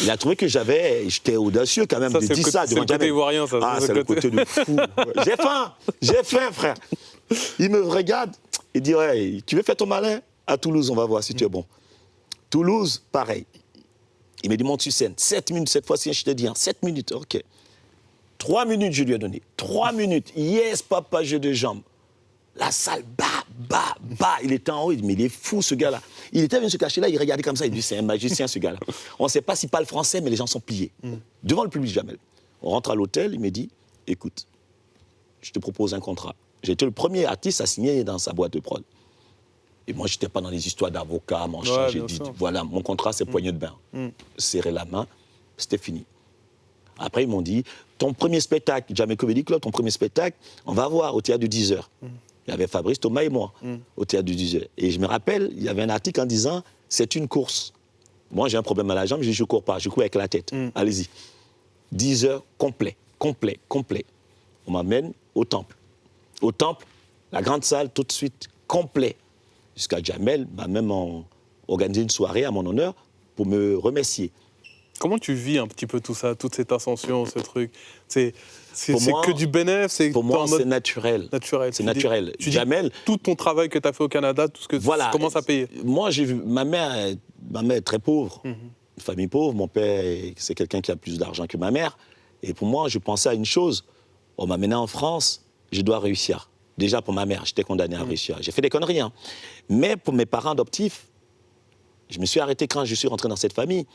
Il a trouvé que j'étais audacieux quand même de dire ça devant Jamel. C'est le côté ivoirien, ça. Ah, c'est le côté de fou. J'ai faim, frère. Il me regarde. Il dit, ouais, tu veux faire ton malin? À Toulouse, on va voir si tu es bon. Toulouse, pareil. Il m'a dit, monte sur scène. 7 minutes, cette fois-ci, je te dis, 7 minutes, ok. 3 minutes, je lui ai donné. 3 minutes. Yes, papa, jeu de jambes. La salle, bah. Il était en haut, il dit, mais il est fou, ce gars-là. Il était venu se cacher là, il regardait comme ça, il dit, c'est un magicien, ce gars-là. On ne sait pas s'il parle français, mais les gens sont pliés. Devant le public, Jamel. On rentre à l'hôtel, il me dit, écoute, je te propose un contrat. J'ai été le premier artiste à signer dans sa boîte de prod. Et moi, je n'étais pas dans les histoires d'avocats, machin. J'ai dit, voilà, mon contrat, c'est poignée de bain. Serrer la main, c'était fini. Après, ils m'ont dit, ton premier spectacle, Jamel Comedy Club, ton premier spectacle, on va voir au théâtre de 10h. Il y avait Fabrice, Thomas et moi au théâtre de 10h. Et je me rappelle, il y avait un article en disant, c'est une course. Moi, j'ai un problème à la jambe, je dis, je ne cours pas, je cours avec la tête. Allez-y. 10h, complet. On m'amène au temple. Au temple, la grande salle, tout de suite, complet. Jusqu'à Jamel m'a même organisé une soirée à mon honneur pour me remercier. Comment tu vis un petit peu tout ça, toute cette ascension, ce truc? C'est moi, que du bénéfice. Pour moi, c'est naturel. C'est naturel. Jamel, tout ton travail que tu as fait au Canada, tout ce que tu commences à payer. Moi, j'ai vu ma mère est très pauvre, une famille pauvre. Mon père, c'est quelqu'un qui a plus d'argent que ma mère. Et pour moi, je pensais à une chose. On m'a amené en France, je dois réussir. Déjà, pour ma mère, j'étais condamné à réussir. J'ai fait des conneries. Hein. Mais pour mes parents adoptifs, je me suis arrêté quand je suis rentré dans cette famille,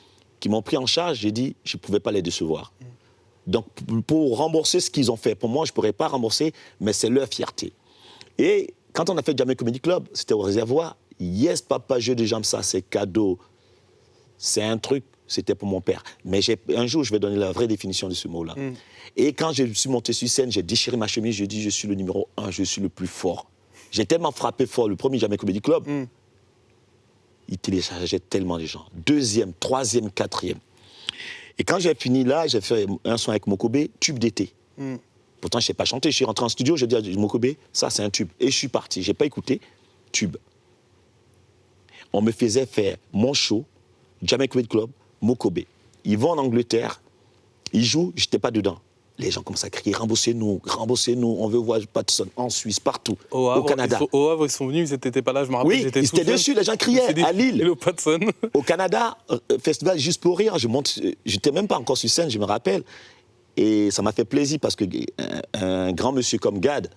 qui m'ont pris en charge. J'ai dit, je ne pouvais pas les décevoir. Donc, pour rembourser ce qu'ils ont fait, pour moi, je ne pourrais pas rembourser, mais c'est leur fierté. Et quand on a fait Jamel Comedy Club, c'était au réservoir. Yes, papa, jeu de jambes, ça, c'est cadeau. C'est un truc, c'était pour mon père. Mais un jour, je vais donner la vraie définition de ce mot-là. Et quand je suis monté sur scène, j'ai déchiré ma chemise, j'ai dit, je suis le numéro 1, je suis le plus fort. J'ai tellement frappé fort, le premier Jamel Comedy Club, il téléchargeait tellement de gens. 2e, 3e, 4e. Et quand j'ai fini là, j'ai fait un son avec Mokobé, tube d'été. Pourtant, je ne sais pas chanter. Je suis rentré en studio, j'ai dit à Mokobé, ça c'est un tube. Et je suis parti, je n'ai pas écouté, tube. On me faisait faire mon show, Jamel Comedy Club, Mokobé. Ils vont en Angleterre, ils jouent, je n'étais pas dedans. Les gens commencent à crier, remboursez-nous, on veut voir Patson en Suisse, partout, au Canada. Au Havre, ils sont venus, ils n'étaient pas là, je me rappelle. Oui, ils étaient dessus, les gens criaient, à Lille. Hello Patson. Au Canada, festival Juste pour rire, je n'étais même pas encore sur scène, je me rappelle. Et ça m'a fait plaisir parce qu'un grand monsieur comme Gad,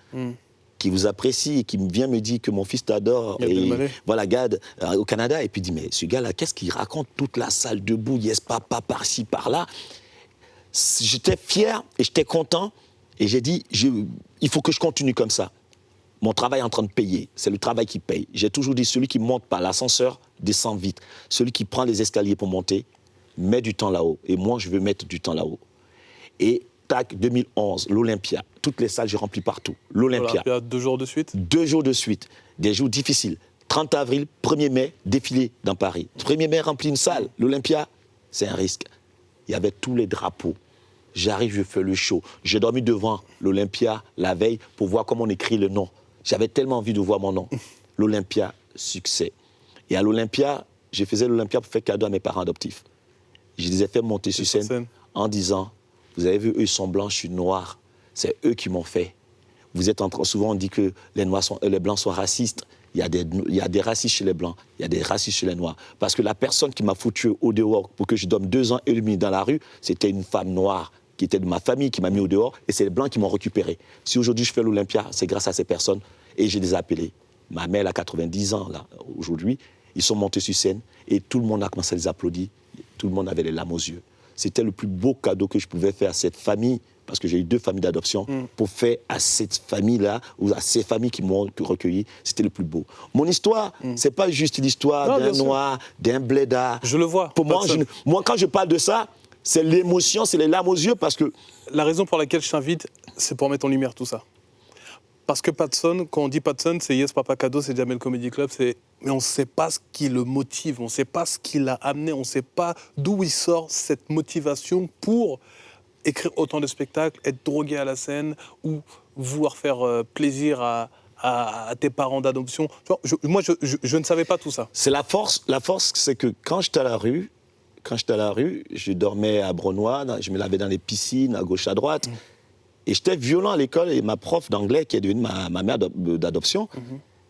qui vous apprécie et qui vient me dire que mon fils t'adore. Et voilà, Gad, au Canada, et puis il dit, mais ce gars-là, qu'est-ce qu'il raconte? Toute la salle debout, yes, papa, par-ci, par-là. J'étais fier et j'étais content. Et j'ai dit, il faut que je continue comme ça. Mon travail est en train de payer. C'est le travail qui paye. J'ai toujours dit, celui qui monte par l'ascenseur descend vite. Celui qui prend les escaliers pour monter met du temps là-haut. Et moi, je veux mettre du temps là-haut. Et tac, 2011, l'Olympia. Toutes les salles, j'ai rempli partout. L'Olympia. 2 jours de suite? 2 jours de suite. Des jours difficiles. 30 avril, 1er mai, défilé dans Paris. 1er mai, rempli une salle. L'Olympia, c'est un risque. Il y avait tous les drapeaux. J'arrive, je fais le show. J'ai dormi devant l'Olympia la veille pour voir comment on écrit le nom. J'avais tellement envie de voir mon nom. L'Olympia, succès. Et à l'Olympia, je faisais l'Olympia pour faire cadeau à mes parents adoptifs. Je les ai fait monter sur scène en disant, vous avez vu, eux, ils sont blancs, je suis noir. C'est eux qui m'ont fait. Vous êtes souvent, on dit que les blancs sont racistes. Il y a des racistes chez les blancs, il y a des racistes chez les noirs. Parce que la personne qui m'a foutu au dehors pour que je dorme 2 ans et demi dans la rue, c'était une femme noire qui était de ma famille, qui m'a mis au dehors, et c'est les blancs qui m'ont récupéré. Si aujourd'hui je fais l'Olympia, c'est grâce à ces personnes, et je les ai appelés. Ma mère, elle a 90 ans, là, aujourd'hui. Ils sont montés sur scène, et tout le monde a commencé à les applaudir. Tout le monde avait les larmes aux yeux. C'était le plus beau cadeau que je pouvais faire à cette famille, parce que j'ai eu 2 familles d'adoption, pour faire à cette famille-là, ou à ces familles qui m'ont recueilli, c'était le plus beau. Mon histoire, c'est pas juste l'histoire d'un noir, d'un blédard. Je le vois. Pour moi, quand je parle de ça, c'est l'émotion, c'est les larmes aux yeux, parce que... La raison pour laquelle je t'invite, c'est pour mettre en lumière tout ça. Parce que Patson, quand on dit Patson, c'est Yes Papa Cadeau, c'est Jamel Comedy Club, mais on ne sait pas ce qui le motive, on ne sait pas ce qui l'a amené, on ne sait pas d'où il sort cette motivation pour écrire autant de spectacles, être drogué à la scène ou vouloir faire plaisir à tes parents d'adoption. Moi, je ne savais pas tout ça. C'est la force, c'est que quand j'étais à la rue, je dormais à Bronois, je me lavais dans les piscines, à gauche, à droite. Et j'étais violent à l'école, et ma prof d'anglais, qui est devenue ma mère d'adoption,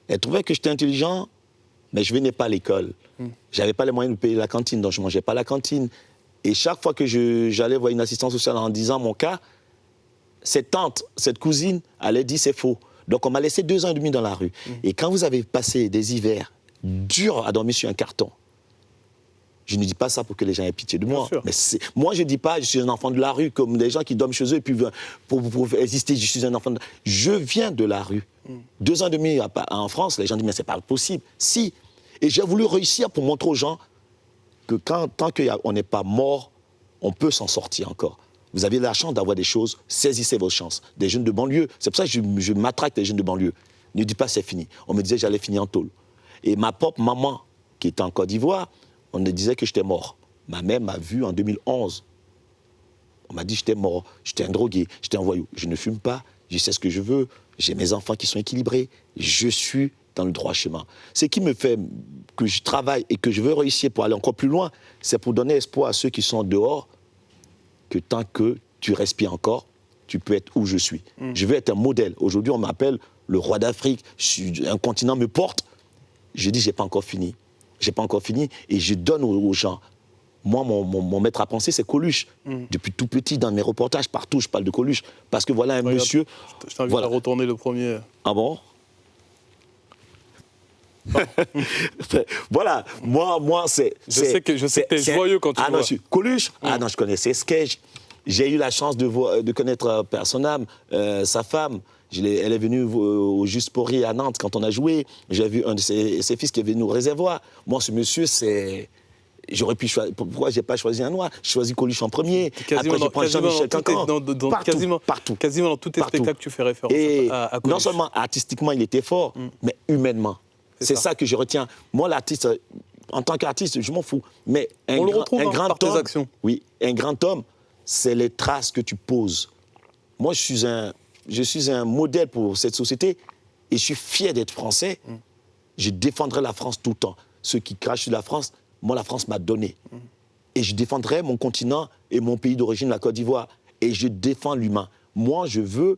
elle trouvait que j'étais intelligent, mais je venais pas à l'école. J'avais pas les moyens de payer la cantine, donc je mangeais pas à la cantine. Et chaque fois que j'allais voir une assistante sociale en disant mon cas, cette tante, cette cousine, allait dire c'est faux. Donc on m'a laissé 2 ans et demi dans la rue. Et quand vous avez passé des hivers durs à dormir sur un carton, je ne dis pas ça pour que les gens aient pitié de moi. Mais moi, je ne dis pas je suis un enfant de la rue, comme des gens qui dorment chez eux et puis pour exister, je suis un enfant de la rue. Je viens de la rue. 2 ans et demi en France, les gens disent mais c'est pas possible. Si. Et j'ai voulu réussir pour montrer aux gens que tant qu'on n'est pas mort, on peut s'en sortir encore. Vous avez la chance d'avoir des choses, saisissez vos chances. Des jeunes de banlieue, c'est pour ça que je m'attraque des jeunes de banlieue. Ne dis pas c'est fini. On me disait j'allais finir en tôle. Et ma propre maman, qui était en Côte d'Ivoire, on me disait que j'étais mort. Ma mère m'a vu en 2011. On m'a dit que j'étais mort, j'étais un drogué, j'étais un voyou. Je ne fume pas, je sais ce que je veux, j'ai mes enfants qui sont équilibrés, je suis dans le droit chemin. Ce qui me fait que je travaille et que je veux réussir pour aller encore plus loin, c'est pour donner espoir à ceux qui sont dehors que tant que tu respires encore, tu peux être où je suis. Je veux être un modèle. Aujourd'hui, on m'appelle le roi d'Afrique, un continent me porte. Je dis, j'ai pas encore fini. J'ai pas encore fini et je donne aux gens. Moi, mon maître à penser, c'est Coluche. Depuis tout petit, dans mes reportages, partout, je parle de Coluche. Parce que voilà un monsieur... Je t'invite à retourner le premier. Ah bon? Voilà, moi c'est... Je sais que t'es joyeux quand tu vois. Non, Coluche, non, je connaissais Sketch. J'ai eu la chance de connaître Personnam, sa femme. Elle est venue au Juste pour Rire à Nantes quand on a joué. J'ai vu un de ses fils qui est venu au réservoir. Moi, ce monsieur, c'est... J'aurais pu choisir... Pourquoi j'ai pas choisi un noir? J'ai choisi Coluche en premier. Après, je prends Jean-Michel Cancan. Partout. Quasiment dans tous tes spectacles, tu fais référence à Coluche. Non seulement artistiquement, il était fort, mais humainement. C'est ça que je retiens. Moi, l'artiste, en tant qu'artiste, je m'en fous. Mais un grand homme, oui, un grand homme, c'est les traces que tu poses. Moi, je suis un modèle pour cette société et je suis fier d'être français. Je défendrai la France tout le temps. Ceux qui crachent sur la France, moi, la France m'a donné. Et je défendrai mon continent et mon pays d'origine, la Côte d'Ivoire. Et je défends l'humain. Moi, je veux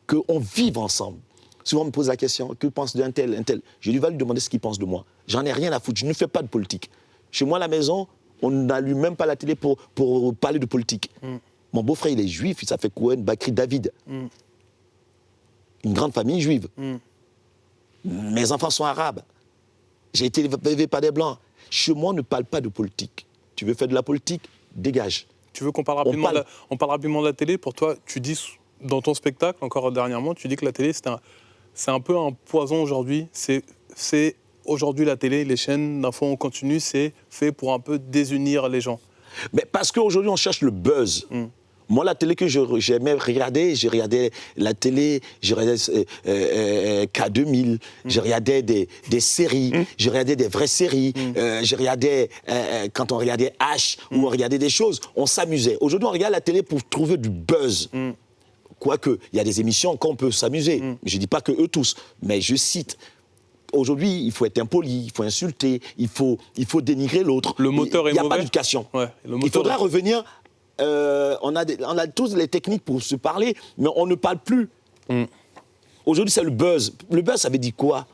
qu'on vive ensemble. Souvent, on me pose la question, que pense d'un tel, un tel? Je lui vais lui demander ce qu'il pense de moi. J'en ai rien à foutre, je ne fais pas de politique. Chez moi, à la maison, on n'allume même pas la télé pour parler de politique. Mon beau-frère, il est juif, il s'appelle Cohen Bakri David. Une grande famille juive. Mes enfants sont arabes. J'ai été élevé par des blancs. Chez moi, on ne parle pas de politique. Tu veux faire de la politique? Dégage. Tu veux qu'on parle rapidement, on parle rapidement de la télé? Pour toi, tu dis, dans ton spectacle, encore dernièrement, tu dis que la télé, c'est un peu un poison aujourd'hui. C'est aujourd'hui la télé, les chaînes d'infos en continu, c'est fait pour un peu désunir les gens. Mais parce qu'aujourd'hui, on cherche le buzz. Moi, la télé que j'aimais regarder, j'ai regardé la télé, j'ai regardé K2000, j'ai regardé des séries, j'ai regardé des vraies séries, j'ai regardé, quand on regardait H, où on regardait des choses, on s'amusait. Aujourd'hui, on regarde la télé pour trouver du buzz. Quoique, il y a des émissions qu'on peut s'amuser. Je ne dis pas que eux tous, mais je cite. Aujourd'hui, il faut être impoli, il faut insulter, il faut dénigrer l'autre. Le moteur est mauvais. Il n'y a pas d'éducation. Ouais, il faudra revenir... on a tous les techniques pour se parler, mais on ne parle plus. Aujourd'hui, c'est le buzz. Le buzz, ça veut dire quoi?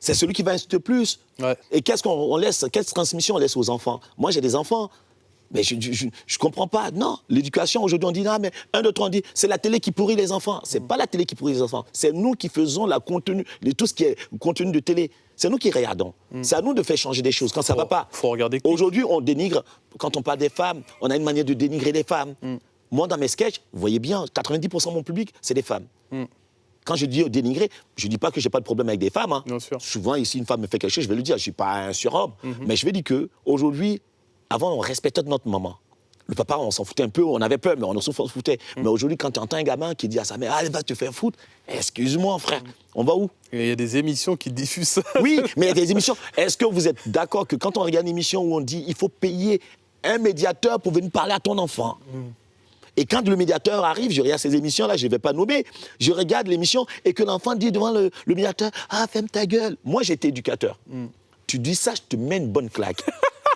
C'est celui qui va insulter plus. Ouais. Et qu'est-ce qu'on laisse? Quelle transmission on laisse aux enfants? Moi, j'ai des enfants. Mais je ne comprends pas. Non, l'éducation, aujourd'hui, on dit, non, mais un, deux, trois, on dit, c'est la télé qui pourrit les enfants. C'est pas la télé qui pourrit les enfants. C'est nous qui faisons tout ce qui est contenu de télé. C'est nous qui regardons. C'est à nous de faire changer des choses quand ça ne va pas. Faut regarder. Aujourd'hui, on dénigre. Quand on parle des femmes, on a une manière de dénigrer les femmes. Moi, dans mes sketchs, vous voyez bien, 90% de mon public, c'est des femmes. Quand je dis dénigrer, je ne dis pas que je n'ai pas de problème avec des femmes. Hein. Bien sûr. Souvent, ici, une femme me fait quelque chose, je vais le dire. Je ne suis pas un surhomme. Mais je vais dire qu'aujourd'hui, avant, on respectait notre maman. Le papa, on s'en foutait un peu, on avait peur, mais on s'en foutait. Mais aujourd'hui, quand tu entends un gamin qui dit à sa mère, allez, va te faire foutre, excuse-moi, frère, on va où? Il y a des émissions qui diffusent ça. Oui, mais il y a des émissions. Est-ce que vous êtes d'accord que quand on regarde une émission où on dit il faut payer un médiateur pour venir parler à ton enfant? Et quand le médiateur arrive, je regarde ces émissions-là, je ne vais pas nommer, je regarde l'émission et que l'enfant dit devant le médiateur, ah, ferme ta gueule. Moi, j'étais éducateur. Tu dis ça, je te mets une bonne claque.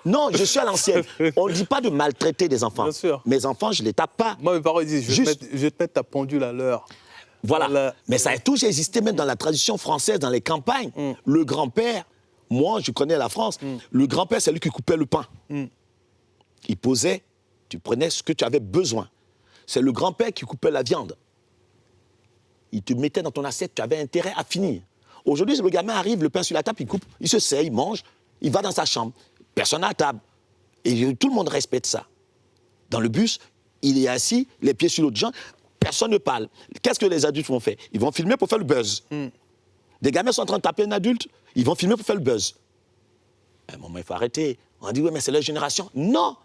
Non, je suis à l'ancienne. On ne dit pas de maltraiter des enfants. Bien sûr. Mes enfants, je ne les tape pas. Moi, mes parents ils disent, je vais te mettre ta pendule à l'heure. Voilà. Mais ça a toujours existé même dans la tradition française, dans les campagnes. Le grand-père Moi, je connais la France. Le grand-père, c'est lui qui coupait le pain. Il posait, tu prenais ce que tu avais besoin. C'est le grand-père qui coupait la viande. Il te mettait dans ton assiette, tu avais intérêt à finir. Aujourd'hui, le gamin arrive, le pain sur la table, il coupe, il se sert, il mange, il va dans sa chambre. Personne à table. Et tout le monde respecte ça. Dans le bus, il est assis, les pieds sur l'autre jambe, personne ne parle. Qu'est-ce que les adultes vont faire? Ils vont filmer pour faire le buzz. Des gamins sont en train de taper un adulte, ils vont filmer pour faire le buzz. À un moment, il faut arrêter. On dit, oui, mais c'est leur génération. Non,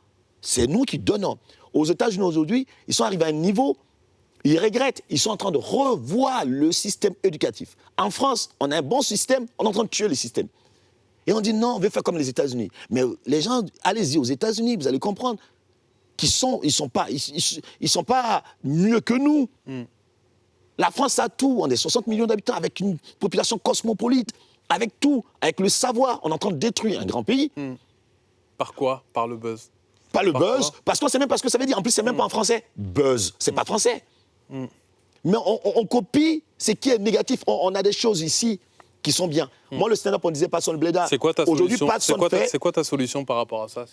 c'est nous qui donnons. Aux États-Unis aujourd'hui, ils sont arrivés à un niveau, ils regrettent, ils sont en train de revoir le système éducatif. En France, on a un bon système, on est en train de tuer le système. Et on dit, non, on veut faire comme les États-Unis. Mais les gens, allez-y aux États-Unis, vous allez comprendre qu'ils sont pas mieux que nous. La France a tout, on est 60 millions d'habitants avec une population cosmopolite, avec tout, avec le savoir, on est en train de détruire un grand pays. Par quoi? Par le buzz. Pas le Par buzz, quoi? parce qu'on ne sait même pas ce que ça veut dire. En plus, c'est même pas en français. Buzz, c'est pas français. Mais on copie ce qui est négatif. On a des choses ici qui sont bien. Moi, le stand-up, on disait Patson Bleda. C'est quoi ta Aujourd'hui, solution? C'est quoi ta solution par rapport à ça?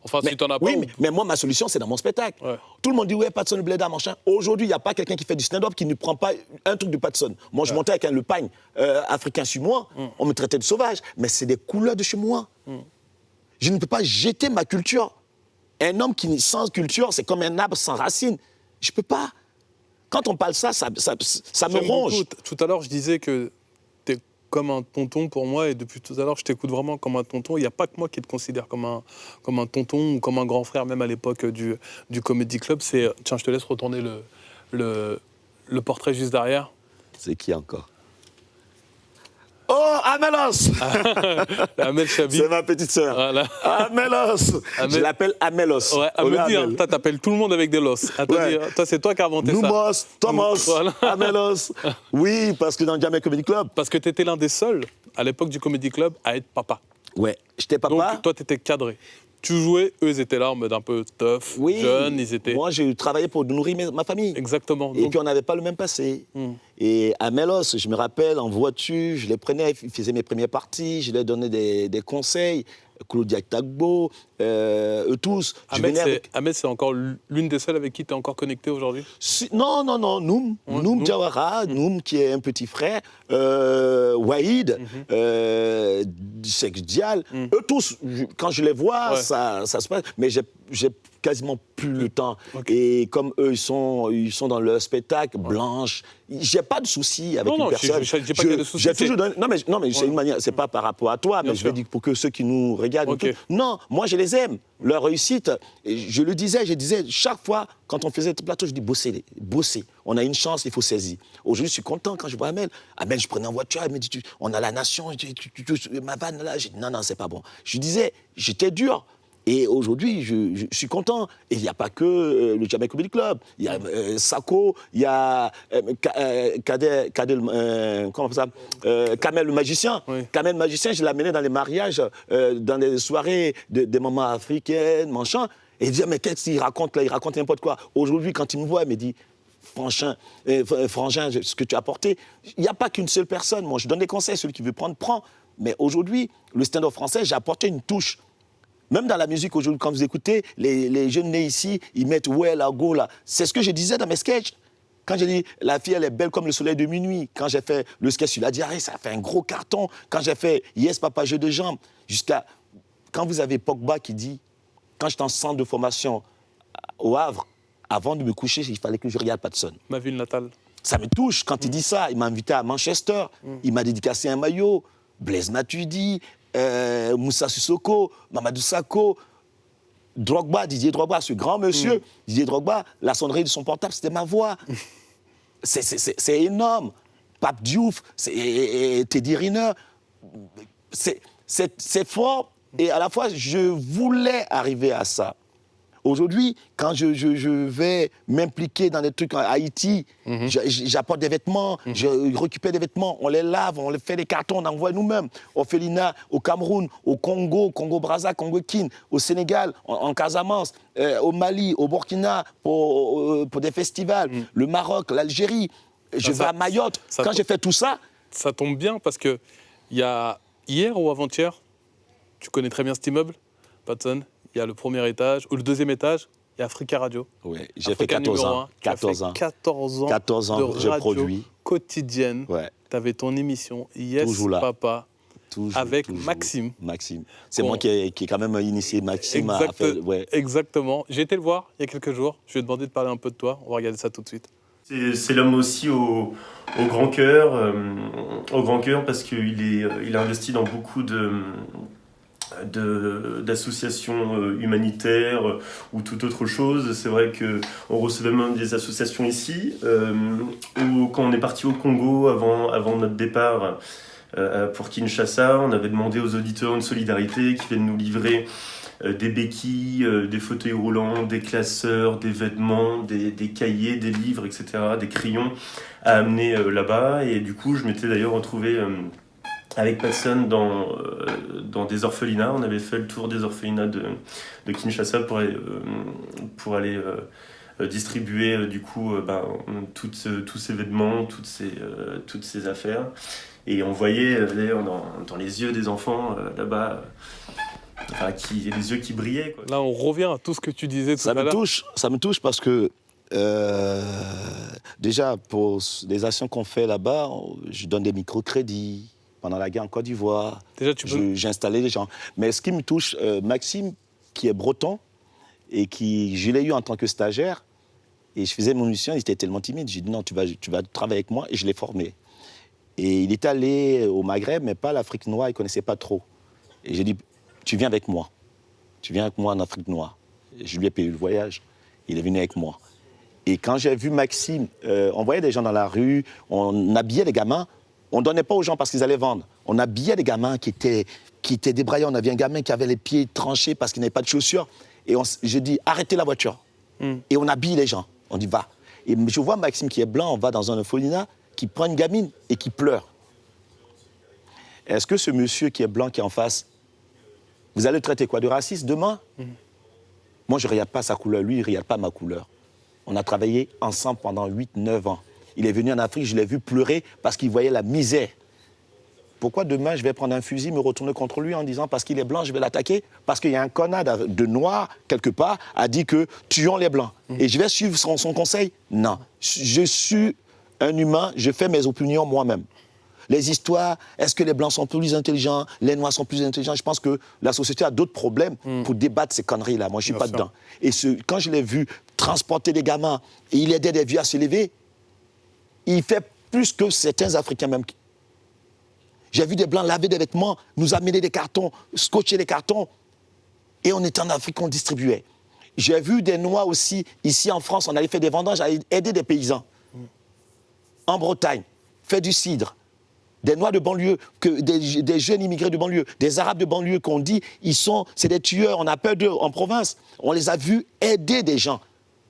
Enfin, si t'en as pas. Oui, mais moi, ma solution, c'est dans mon spectacle. Ouais. Tout le monde dit, ouais, Patson Bleda, machin. Aujourd'hui, il n'y a pas quelqu'un qui fait du stand-up qui ne prend pas un truc de Patson. Moi, je montais avec le pagne africain sur moi. On me traitait de sauvage. Mais c'est des couleurs de chez moi. Je ne peux pas jeter ma culture. Un homme qui n'est sans culture, c'est comme un arbre sans racines. Je ne peux pas. Quand on parle ça me ronge. Tout à l'heure, je disais que tu es comme un tonton pour moi, et depuis tout à l'heure, je t'écoute vraiment comme un tonton. Il n'y a pas que moi qui te considère comme un tonton ou comme un grand frère, même à l'époque du Comedy Club. Tiens, je te laisse retourner le portrait juste derrière. C'est qui encore? Oh, Amélos. Amel Chabi. C'est ma petite sœur. Voilà. Amélos. Je l'appelle Amélos. Ouais, elle me dit, hein, t'appelles tout le monde avec des los. Ouais. Toi, c'est toi qui as inventé ça. Noumos, Thomas, Voilà. Amélos. Oui, parce que dans le Jamaica Comedy Club. Parce que tu étais l'un des seuls, à l'époque du Comedy Club, à être papa. Ouais, j'étais papa. Donc, toi, tu étais cadré. Tu jouais, eux, ils étaient là en mode un peu tough, Oui, jeunes, ils étaient... Moi, j'ai travaillé pour nourrir ma famille. Exactement. Et Donc, puis, on n'avavait pas le même passé. Et à Mélos, je me rappelle, en voiture, je les prenais, ils faisaient mes premières parties, je leur donnais des conseils. Claudia Tagbo, eux tous. Ahmed, c'est encore l'une des seules avec qui tu es encore connecté aujourd'hui? Non, Noum Diawara, Noum qui est un petit frère, Waïd, Sex Dial, eux tous, quand je les vois, ça se passe, mais j'ai quasiment plus le temps. Okay. Et comme eux, ils sont dans leur spectacle, Blanche, j'ai pas de soucis avec une personne. J'ai pas qu'il y a de soucis. J'ai toujours donné... Non, mais c'est une manière, c'est pas par rapport à toi, mais je vais dire pour que ceux qui nous regardent. Okay. Non, moi je les aime. Leur réussite, je disais, chaque fois, quand on faisait ce plateau, je dis bosser. On a une chance, il faut saisir. Aujourd'hui, je suis content quand je vois Amel. Amel, je prenais en voiture, elle me dit, on a la nation, ma vanne là. J'ai dit, non, c'est pas bon. Je disais, j'étais dur. Et aujourd'hui, je suis content. Et il n'y a pas que le Jamaica Comedy Club. Il y a Sako, il y a Kamel le magicien. Oui. Kamel le magicien, je l'amenais dans les mariages, dans les soirées des mamans africaines, machin. Et il dit, mais qu'est-ce qu'il raconte là? Il raconte n'importe quoi. Aujourd'hui, quand il me voit, il me dit, Frangin, ce que tu as apporté, il n'y a pas qu'une seule personne. Moi, je donne des conseils, celui qui veut prendre, prend. Mais aujourd'hui, le stand-up français, j'ai apporté une touche. Même dans la musique aujourd'hui, quand vous écoutez, les jeunes nés ici, ils mettent ouais, la go, là. C'est ce que je disais dans mes sketchs. Quand j'ai dit la fille, elle est belle comme le soleil de minuit. Quand j'ai fait le sketch sur la diarrhée, ça a fait un gros carton. Quand j'ai fait Yes, papa, jeu de jambes. Jusqu'à. Quand vous avez Pogba qui dit, quand j'étais en centre de formation au Havre, avant de me coucher, il fallait que je regarde Patson. Ma ville natale. Ça me touche quand il dit ça. Il m'a invité à Manchester. Il m'a dédicacé un maillot. Blaise Matuidi. Moussa Sissoko, Mamadou Sakho, Drogba, Didier Drogba, ce grand monsieur, Didier Drogba, la sonnerie de son portable, c'était ma voix. C'est énorme. Pape Diouf, Teddy Riner, c'est fort. Et à la fois, je voulais arriver à ça. Aujourd'hui, quand je vais m'impliquer dans des trucs en Haïti, j'apporte des vêtements, je récupère des vêtements, on les lave, on les fait des cartons, on envoie nous-mêmes. Au Félina, au Cameroun, au Congo, Congo-Brazza, Congo-Kin, au Sénégal, en Casamance, au Mali, au Burkina, pour des festivals, le Maroc, l'Algérie. Je vais à Mayotte. Quand j'ai fait tout ça... Ça tombe bien parce qu'il y a Hier ou avant-hier, tu connais très bien cet immeuble, Patson. Il y a le premier étage, ou le deuxième étage, il y a Africa Radio. Oui, j'ai fait 14 ans. 14 ans. 14 ans, de je radio produis. quotidienne. Ouais. Tu avais ton émission Yes Toujours là. Papa Toujours, avec toujours. Maxime. C'est moi qui ai quand même initié Maxime à faire... Ouais. Exactement. J'ai été le voir il y a quelques jours. Je lui ai demandé de parler un peu de toi. On va regarder ça tout de suite. C'est l'homme aussi au grand cœur, parce qu'il a investi dans beaucoup d'associations humanitaires ou toute autre chose. C'est vrai qu'on recevait même des associations ici. Quand on est parti au Congo avant notre départ pour Kinshasa, on avait demandé aux auditeurs une solidarité qui viennent nous livrer des béquilles, des fauteuils roulants, des classeurs, des vêtements, des cahiers, des livres, etc., des crayons à amener là-bas. Et du coup, je m'étais d'ailleurs retrouvé avec Patson dans des orphelinats. On avait fait le tour des orphelinats de Kinshasa pour aller distribuer du coup tous ces vêtements, toutes ces affaires. Et on voyait d'ailleurs dans les yeux des enfants là-bas, les yeux qui brillaient, quoi. Là, on revient à tout ce que tu disais tout à l'heure. Ça me touche parce que déjà, pour les actions qu'on fait là-bas, je donne des microcrédits. Pendant la guerre en Côte d'Ivoire, j'ai installé les gens. Mais ce qui me touche, Maxime, qui est breton, et je l'ai eu en tant que stagiaire, et je faisais mon mission, il était tellement timide. J'ai dit non, tu vas travailler avec moi, et je l'ai formé. Et il est allé au Maghreb, mais pas l'Afrique noire, il ne connaissait pas trop. Et j'ai dit, tu viens avec moi. Tu viens avec moi en Afrique noire. Et je lui ai payé le voyage. Il est venu avec moi. Et quand j'ai vu Maxime, on voyait des gens dans la rue, on habillait les gamins. On ne donnait pas aux gens parce qu'ils allaient vendre. On habillait des gamins qui étaient débraillés. On avait un gamin qui avait les pieds tranchés parce qu'il n'avait pas de chaussures. Et je dis, arrêtez la voiture. Et on habille les gens. On dit, va. Et je vois Maxime qui est blanc, on va dans un orphelinat, qui prend une gamine et qui pleure. Est-ce que ce monsieur qui est blanc, qui est en face, vous allez le traiter quoi, de raciste demain? Moi, je ne regarde pas sa couleur. Lui, il ne regarde pas ma couleur. On a travaillé ensemble pendant 8-9 ans. Il est venu en Afrique, je l'ai vu pleurer parce qu'il voyait la misère. Pourquoi demain, je vais prendre un fusil, me retourner contre lui en disant parce qu'il est blanc, je vais l'attaquer? Parce qu'il y a un connard de noir, quelque part, a dit que tuons les blancs. Et je vais suivre son conseil? Non. Je suis un humain, je fais mes opinions moi-même. Les histoires, est-ce que les blancs sont plus intelligents, les noirs sont plus intelligents? Je pense que la société a d'autres problèmes pour débattre ces conneries-là. Moi, je ne suis pas dedans. Et quand je l'ai vu transporter des gamins, et il aidait des vieux à se lever, il fait plus que certains Africains même. J'ai vu des Blancs laver des vêtements, nous amener des cartons, scotcher les cartons. Et on était en Afrique, on distribuait. J'ai vu des Noirs aussi, ici en France, on allait faire des vendanges, à aider des paysans. En Bretagne, faire du cidre. Des Noirs de banlieue, des jeunes immigrés de banlieue, des Arabes de banlieue qu'on dit, c'est des tueurs, on a peur d'eux en province. On les a vus aider des gens.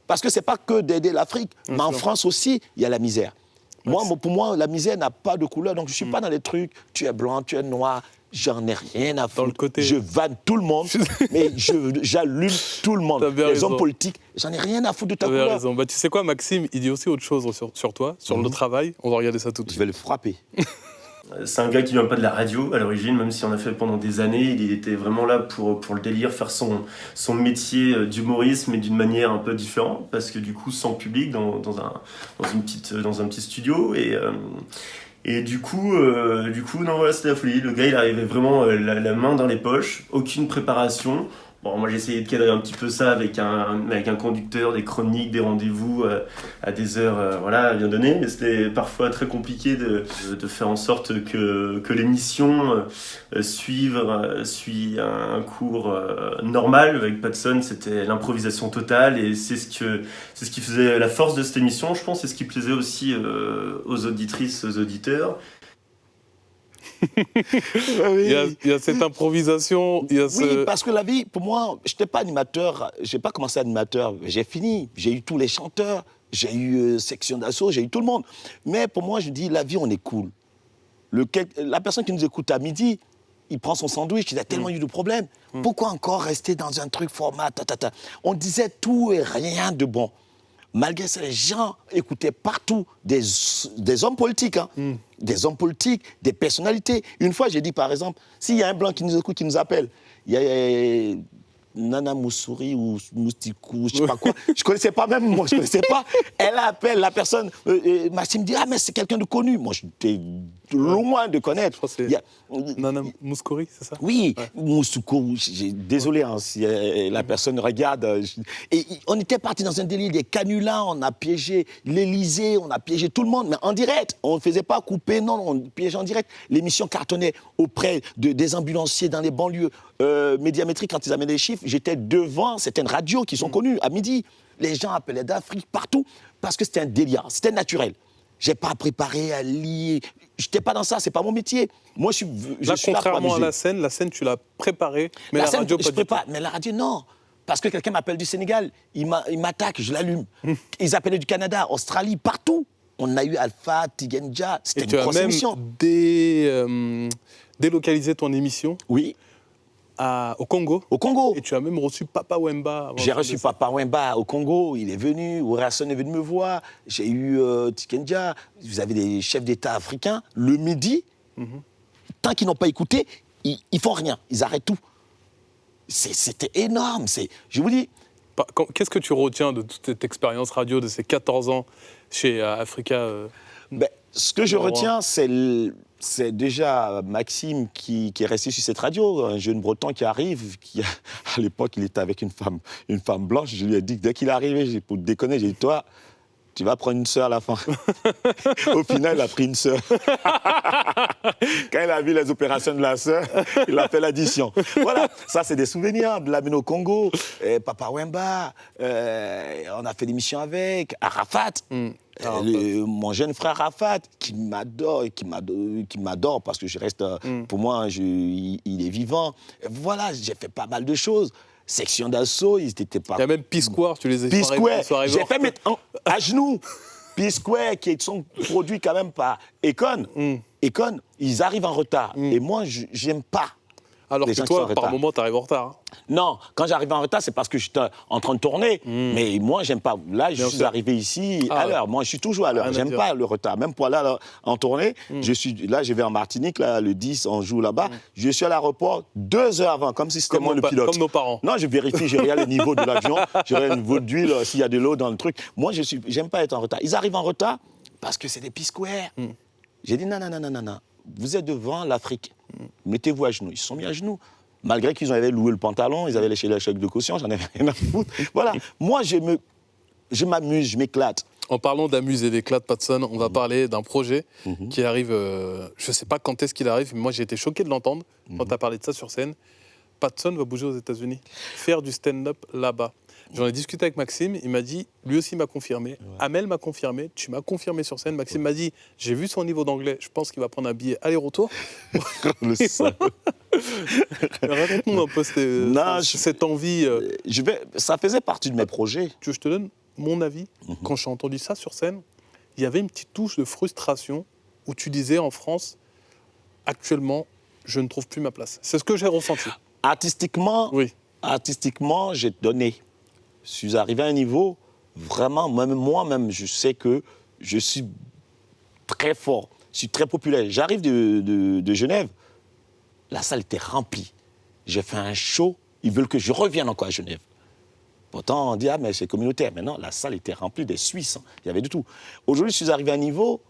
Parce que ce n'est pas que d'aider l'Afrique, mais en France aussi, il y a la misère. Pour moi, la misère n'a pas de couleur, donc je ne suis pas dans les trucs, tu es blanc, tu es noir, j'en ai rien à foutre. Je vanne tout le monde, mais j'allume tout le monde. Les hommes politiques, j'en ai rien à foutre de ta couleur. Raison. Tu sais quoi, Maxime, il dit aussi autre chose sur toi, sur le travail. On va regarder ça tout de suite. Je vais le frapper. C'est un gars qui ne vient pas de la radio à l'origine, même si on a fait pendant des années. Il était vraiment là pour le délire, faire son métier d'humoriste, mais d'une manière un peu différente, parce que du coup, sans public, dans un petit studio. Et du coup, non, voilà, c'était la folie. Le gars, il arrivait vraiment la main dans les poches, aucune préparation. Bon, moi, j'ai essayé de cadrer un petit peu ça avec un conducteur, des chroniques, des rendez-vous à des heures bien données. Mais c'était parfois très compliqué de faire en sorte que l'émission suit un cours normal. Avec Patson, c'était l'improvisation totale. Et c'est ce qui faisait la force de cette émission, je pense. C'est ce qui plaisait aussi aux auditrices, aux auditeurs. Il y a cette improvisation. Oui, parce que la vie, pour moi, je n'étais pas animateur, je n'ai pas commencé animateur, j'ai fini, j'ai eu tous les chanteurs, j'ai eu section d'assaut, j'ai eu tout le monde. Mais pour moi, je dis, la vie, on est cool. La personne qui nous écoute à midi, il prend son sandwich, il a tellement eu de problèmes. Pourquoi encore rester dans un truc format On disait tout et rien de bon. Malgré ça, les gens écoutaient partout des hommes politiques, hein. Des hommes politiques, des personnalités. Une fois, j'ai dit, par exemple, s'il y a un blanc qui nous écoute, qui nous appelle, il y a Nana Moussouri ou Moustikou, je sais pas quoi. Je connaissais pas même, moi, je connaissais pas. Elle appelle la personne, Maxime dit, ah, mais c'est quelqu'un de connu. Moi, j'étais loin de connaître. Je crois que c'est Il y a- Nana Mouskouri, c'est ça? Oui, Moussoukou, désolé hein, si la personne regarde. Et on était parti dans un délire, des canulars, on a piégé l'Élysée, on a piégé tout le monde, mais en direct. On ne faisait pas couper, non, on piégeait en direct. L'émission cartonnait auprès des ambulanciers dans les banlieues. Médiamétrie, quand ils amenaient les chiffres, j'étais devant certaines radios qui sont connues à midi. Les gens appelaient d'Afrique partout parce que c'était un délire, c'était naturel. J'ai pas préparé à lire. J'étais pas dans ça, c'est pas mon métier. Moi, je Là, suis là pour contrairement à amuser. la scène, tu l'as préparée, mais la scène, radio, je pas du tout. prépare, mais la radio, non. Parce que quelqu'un m'appelle du Sénégal, il m'attaque, je l'allume. Ils appelaient du Canada, Australie, partout. On a eu Alpha, Tigenja, c'était Et une tu as grosse même émission. délocalisé ton émission Oui, au Congo. au Congo. Et tu as même reçu Papa Wemba. avant J'ai de reçu faire ça. Papa Wemba au Congo, il est venu, Orasson est venu me voir, j'ai eu Tikenja, vous avez des chefs d'État africains, le midi, tant qu'ils n'ont pas écouté, ils font rien, ils arrêtent tout. C'était énorme, je vous dis, Qu'est-ce que tu retiens de toute cette expérience radio de ces 14 ans chez Africa ce que je Au revoir. retiens, c'est déjà Maxime qui est resté sur cette radio, un jeune breton qui arrive, à l'époque, il était avec une femme blanche. Je lui ai dit que dès qu'il est arrivé, pour déconner, j'ai dit, toi, tu vas prendre une sœur à la fin. Au final, il a pris une sœur. Quand il a vu les opérations de la sœur, il a fait l'addition. Voilà, ça, c'est des souvenirs de l'Amino au Congo, Papa Wemba, on a fait l'émission avec, Arafat. Mon jeune frère Arafat, qui m'adore parce que je reste, pour moi, il est vivant. Voilà, j'ai fait pas mal de choses. Section d'assaut, ils étaient pas. Il y a même P-Square, tu les as P-Square, j'ai fait mettre à genoux. P-Square, qui sont produits quand même par Econ. Econ, ils arrivent en retard. Et moi, j'aime pas. Alors les que gens qui sont en toi, par retard. moment, tu arrives en retard. hein. Non, quand j'arrive en retard, c'est parce que j'étais en train de tourner. Mais moi, j'aime pas. Là, je Bien suis sûr. arrivé ici Ah à ouais. l'heure. Moi, je suis toujours à l'heure. Rien à J'aime dire. pas le retard. Même pour aller en tournée, je vais en Martinique, là, le 10, on joue là-bas. Je suis à l'aéroport 2 heures avant, comme si c'était moi le pilote. Comme nos parents. Non, je vérifie, je regarde le niveau de l'avion, je regarde le niveau d'huile, s'il y a de l'eau dans le truc. Moi, j'aime pas être en retard. Ils arrivent en retard parce que c'est des P-Square. J'ai dit non. Vous êtes devant l'Afrique. Mettez-vous à genoux. Ils se sont mis à genoux. Malgré qu'ils avaient loué le pantalon, ils avaient léché le chèque de caution, j'en avais rien à foutre. Voilà. Moi, je m'amuse, je m'éclate. En parlant d'amuse et d'éclat de Patson, on va parler d'un projet qui arrive, je ne sais pas quand est-ce qu'il arrive, mais moi j'ai été choqué de l'entendre quand tu as parlé de ça sur scène. Patson va bouger aux États-Unis, faire du stand-up là-bas. J'en ai discuté avec Maxime, il m'a dit, lui aussi m'a confirmé, ouais. Amel m'a confirmé, tu m'as confirmé sur scène. Maxime m'a dit, j'ai vu son niveau d'anglais, je pense qu'il va prendre un billet aller-retour. Le seul. Raconte-nous un peu cette envie. Ça faisait partie de mes projets. Tu veux que je te donne mon avis? Quand j'ai entendu ça sur scène, il y avait une petite touche de frustration où tu disais en France, actuellement, je ne trouve plus ma place. C'est ce que j'ai ressenti. Artistiquement, oui. J'ai donné. Je suis arrivé à un niveau, vraiment, moi-même, je sais que je suis très fort, je suis très populaire. J'arrive de Genève, la salle était remplie. J'ai fait un show, ils veulent que je revienne encore à Genève. Pourtant, on dit, ah, mais c'est communautaire. Mais non, la salle était remplie des Suisses, hein. Il y avait de tout. Aujourd'hui, je suis arrivé à un niveau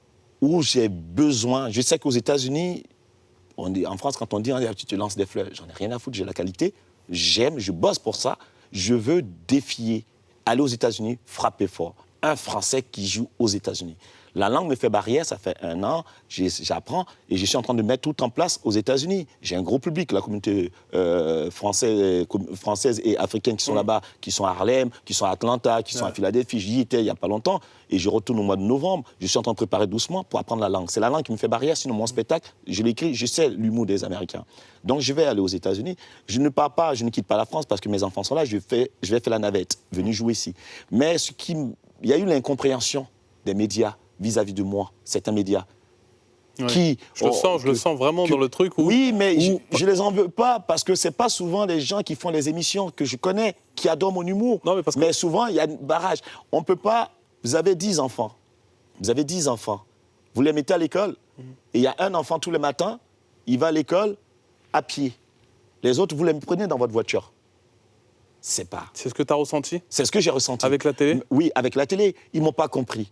où j'ai besoin, je sais qu'aux États-Unis, en France, quand on dit, tu te lances des fleurs, j'en ai rien à foutre, j'ai la qualité, j'aime, je bosse pour ça. Je veux défier, aller aux États-Unis, frapper fort. Un Français qui joue aux États-Unis. La langue me fait barrière, ça fait 1 an, j'apprends et je suis en train de mettre tout en place aux États-Unis. J'ai un gros public, la communauté française et africaine qui sont là-bas, qui sont à Harlem, qui sont à Atlanta, qui sont à Philadelphie. J'y étais il n'y a pas longtemps et je retourne au mois de novembre. Je suis en train de préparer doucement pour apprendre la langue. C'est la langue qui me fait barrière, sinon mon spectacle, je l'écris, je sais l'humour des Américains. Donc je vais aller aux États-Unis. Je ne pars pas, je ne quitte pas la France parce que mes enfants sont là, je vais faire la navette, venir jouer ici. Mais il y a eu l'incompréhension des médias vis-à-vis de moi, certains médias. Ouais. Qui, je le sens vraiment dans le truc où... Oui, mais je les en veux pas parce que c'est pas souvent les gens qui font les émissions que je connais qui adorent mon humour. Non, mais souvent, il y a un barrage. On peut pas Vous avez 10 enfants. Vous avez 10 enfants. Vous les mettez à l'école. Et il y a un enfant tous les matins, il va à l'école à pied. Les autres, vous les prenez dans votre voiture. C'est pas. C'est ce que tu as ressenti C'est ce que j'ai ressenti. avec la télé? Oui, avec la télé. Ils m'ont pas compris.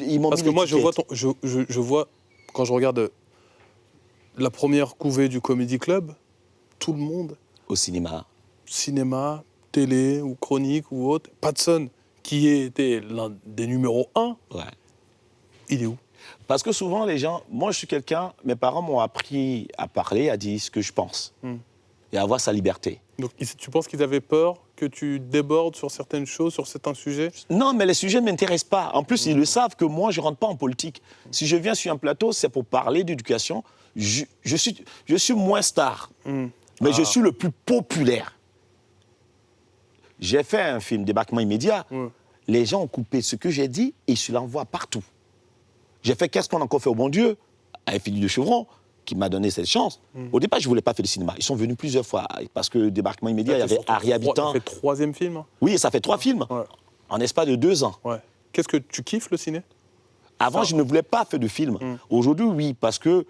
Ils m'ont Parce mis que moi, l'étiquette. je vois, quand je regarde la première couvée du Comedy Club, tout le monde, Au cinéma. cinéma, télé ou chronique ou autre, Patson, qui était l'un des numéros 1, Ouais. il est où? Parce que souvent, les gens... Moi, je suis quelqu'un... Mes parents m'ont appris à parler, à dire ce que je pense. Et à avoir sa liberté. Donc, tu penses qu'ils avaient peur que tu débordes sur certaines choses, sur certains sujets? Non, mais les sujets ne m'intéressent pas. En plus, ils le savent que moi, je ne rentre pas en politique. Si je viens sur un plateau, c'est pour parler d'éducation. Je suis moins star, mais je suis le plus populaire. J'ai fait un film, Débarquement immédiat. Les gens ont coupé ce que j'ai dit et je l'envoie partout. J'ai fait Qu'est-ce qu'on a encore fait au bon Dieu avec Philippe de Chevron, qui m'a donné cette chance. Au départ, je ne voulais pas faire le cinéma. Ils sont venus plusieurs fois parce que Débarquement immédiat, il y avait Harry Habitant. Ça fait 3e film, hein? Oui, ça fait 3 films Ouais. en espace de 2 ans. Ouais. Qu'est-ce que tu kiffes, le ciné? Avant, je ne voulais pas faire de film. Aujourd'hui, oui, parce que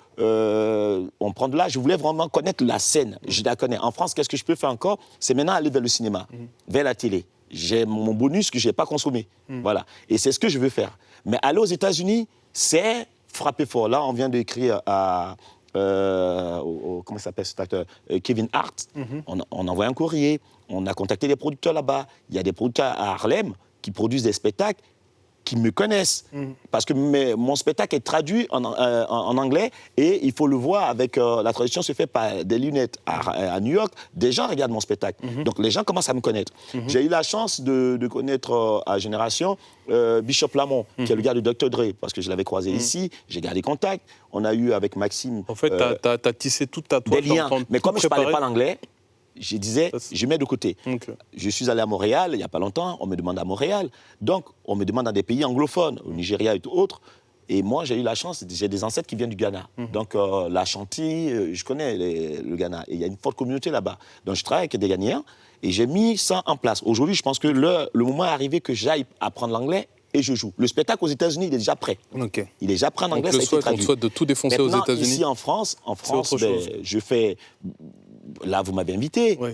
on prend de l'âge. Je voulais vraiment connaître la scène. Je la connais. En France, qu'est-ce que je peux faire encore? C'est maintenant aller vers le cinéma, vers la télé. J'ai mon bonus que je n'ai pas consommé. Voilà. Et c'est ce que je veux faire. Mais aller aux États-Unis, c'est frapper fort. Là, on vient d'écrire à... comment s'appelle cet acteur? Kevin Hart. On envoie un courrier. On a contacté des producteurs là-bas. Il y a des producteurs à Harlem qui produisent des spectacles qui me connaissent. Parce que mon spectacle est traduit en anglais et il faut le voir avec... la traduction se fait par des lunettes. À New York, des gens regardent mon spectacle. Donc les gens commencent à me connaître. J'ai eu la chance de connaître à Génération Bishop Lamont, qui est le gars de Dr. Dre, parce que je l'avais croisé ici. J'ai gardé contact. On a eu avec Maxime... En fait, tu as tissé toute ta toile. des liens. Mais comme je ne parlais pas l'anglais, je disais, Ça, c'est- je mets de côté. Ok. Je suis allé à Montréal il n'y a pas longtemps, on me demande à Montréal. Donc, on me demande dans des pays anglophones, au Nigeria et autres. Et moi, j'ai eu la chance, j'ai des ancêtres qui viennent du Ghana. Donc, l'Ashanti, je connais le Ghana. Et il y a une forte communauté là-bas. Donc, je travaille avec des Ghanéens et j'ai mis ça en place. Aujourd'hui, je pense que le moment est arrivé que j'aille apprendre l'anglais et je joue. Le spectacle aux États-Unis, il est déjà prêt. Ok. Il est déjà prêt en On anglais, te ça a été on te traduit. souhaite de tout défoncer aux Maintenant, États-Unis. ici en France, autre ben, chose. je fais... Là, vous m'avez invité. Oui.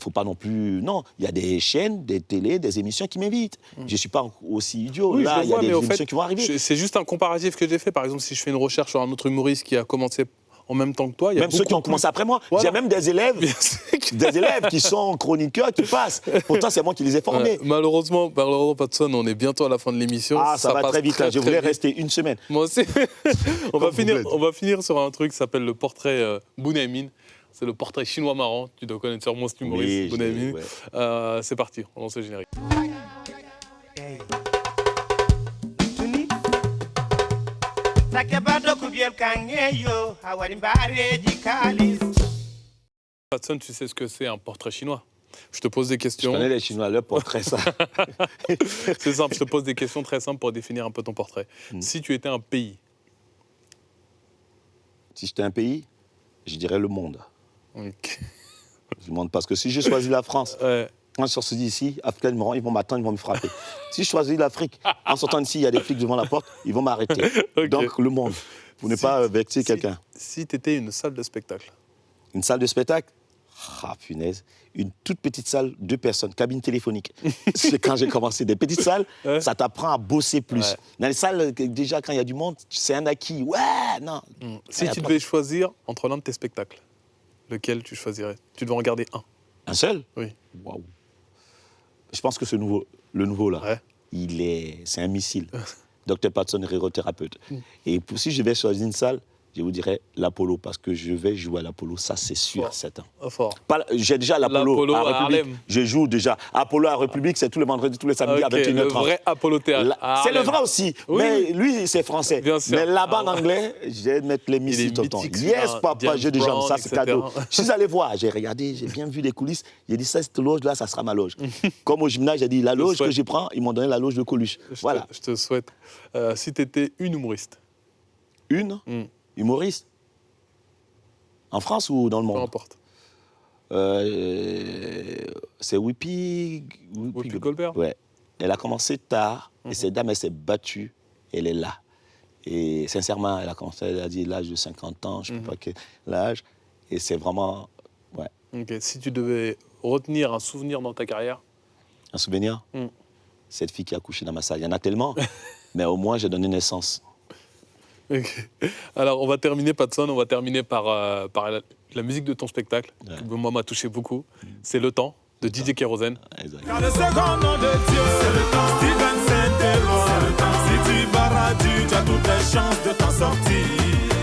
Faut pas non plus... Non, il y a des chaînes, des télés, des émissions qui m'invitent. Je ne suis pas aussi idiot. Oui, Là, je il y a vois, des mais au émissions fait, qui vont arriver. c'est juste un comparatif que j'ai fait. Par exemple, si je fais une recherche sur un autre humoriste qui a commencé en même temps que toi, il y a Même ceux qui ont commencé après moi. Voilà. J'ai même des élèves, Bien sûr que- des élèves qui sont chroniqueurs, qui passent. Pourtant, c'est moi qui les ai formés. Malheureusement, Patson, on est bientôt à la fin de l'émission. Ah, ça va passe très vite. Je voulais rester une semaine. Moi aussi. Comme vous voulez. on va finir sur un truc qui s'appelle le portrait Bunyamin. C'est le portrait chinois marrant. Tu dois connaître sûrement cet humoriste, Oui, Bunyamin. ouais. C'est parti, on lance le générique. Patson, tu sais ce que c'est un portrait chinois? Je te pose des Je questions. connais les Chinois, leur portrait, ça. C'est simple, je te pose des questions très simples pour définir un peu ton portrait. Si tu étais un pays, Si j'étais un pays, je dirais le monde. ok. Je demande parce que si je choisis la France, Ouais. quand je sors d'ici, Africains ils vont m'attendre, ils vont me frapper. Si je choisis l'Afrique, en sortant d'ici, il y a des flics devant la porte, ils vont m'arrêter. Ok. Donc le monde, pour ne pas vexer quelqu'un. Si tu étais une salle de spectacle, Une salle de spectacle, ah punaise, une toute petite salle, 2 personnes, cabine téléphonique. C'est quand j'ai commencé. Des petites salles, Ouais. ça t'apprend à bosser plus. Ouais. Dans les salles, déjà quand il y a du monde, c'est un acquis. Ouais, non. si y a tu pas- devais choisir entre l'un de tes spectacles, lequel tu choisirais? Tu dois en garder un. Un seul? Oui. Waouh. Je pense que le nouveau là, Ouais. c'est un missile. Dr Patson, rérothérapeute. Et si je vais choisir une salle, je vous dirais l'Apollo, parce que je vais jouer à l'Apollo, ça c'est sûr, Fort. certain. Fort. J'ai déjà l'Apollo L'Apollo à à République. Harlem. Je joue déjà. Apollo à République, c'est tous les vendredis, tous les samedis à Ok, 21h30. le vrai Apollo Théâtre. à C'est le Harlem. vrai aussi, Oui, mais oui. lui, c'est français. Bien sûr. Mais là-bas, Ah, en anglais, je vais mettre les missiles tout le temps. mythique, Yes, celui-là, papa, James j'ai des jambes, Brown, ça c'est etc. cadeau. Je suis allé voir, j'ai regardé, j'ai bien vu les coulisses. J'ai dit, ça, cette loge-là, ça sera ma loge. Comme au gymnase, j'ai dit, la loge que souhaite. je prends, ils m'ont donné la loge de Coluche. Voilà. Je te souhaite. Si tu étais une humoriste, Une, humoriste. En France ou dans le peu monde? importe. C'est Whoopi Whoopi Goldberg. Ouais. Elle a commencé tard, et cette dame, elle s'est battue, elle est là. Et sincèrement, elle a commencé, elle a dit l'âge de 50 ans, je ne sais pas quel l'âge, et c'est vraiment, ouais. Ok. Si tu devais retenir un souvenir dans ta carrière. Un souvenir, cette fille qui a couché dans ma salle, il y en a tellement, mais au moins j'ai donné naissance. Ok. Alors, on va terminer, Patson, on va terminer par la musique de ton spectacle, qui moi m'a touché beaucoup. C'est Le Temps, de DJ Kérosène. Exact. Car le second nom de Dieu, c'est le temps. Steven Saint-Eloi, si tu barades, tu as toutes les chances de t'en sortir.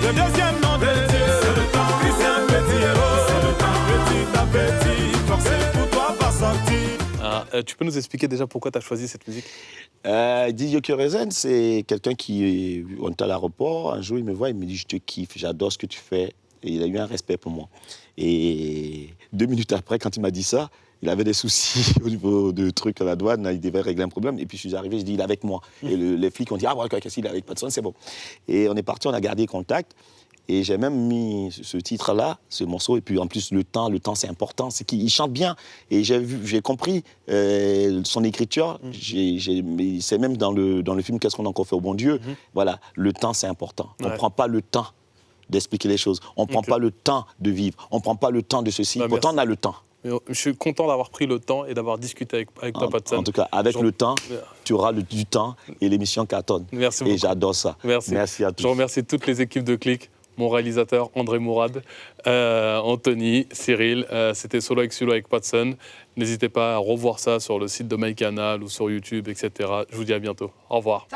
Le deuxième nom de Dieu, c'est le temps. Christian Petit Héros, c'est le temps. Petit à petit, forcément pour toi va sortir. Tu peux nous expliquer déjà pourquoi tu as choisi cette musique? DJ Kérosène, c'est quelqu'un qui, on est à l'aéroport, un jour il me voit, il me dit je te kiffe, j'adore ce que tu fais. Et il a eu un respect pour moi. Et 2 minutes après, quand il m'a dit ça, il avait des soucis au niveau de trucs à la douane, il devait régler un problème. Et puis je suis arrivé, je dis il est avec moi. Et les flics ont dit ah ouais, qu'est-ce qu'il est avec Patson, c'est bon. Et on est parti, on a gardé contact. Et j'ai même mis ce titre-là, ce morceau, et puis en plus le temps c'est important, c'est qu'il chante bien. Et j'ai compris son écriture, c'est même dans le film Qu'est-ce qu'on a encore fait au bon Dieu. Voilà, le temps c'est important. On ne prend pas le temps d'expliquer les choses, on ne prend pas le temps de vivre, on ne prend pas le temps de ceci, pourtant on a le temps. Je suis content d'avoir pris le temps et d'avoir discuté avec toi, Patson. En tout cas, avec le temps, tu auras du temps et l'émission cartonne. Merci beaucoup. Et j'adore ça. Merci à tous. Je remercie toutes les équipes de Click, mon réalisateur André Mourad, Anthony, Cyril. C'était Solo avec Sulo avec Patson. N'hésitez pas à revoir ça sur le site de MyCanal ou sur YouTube, etc. Je vous dis à bientôt. Au revoir.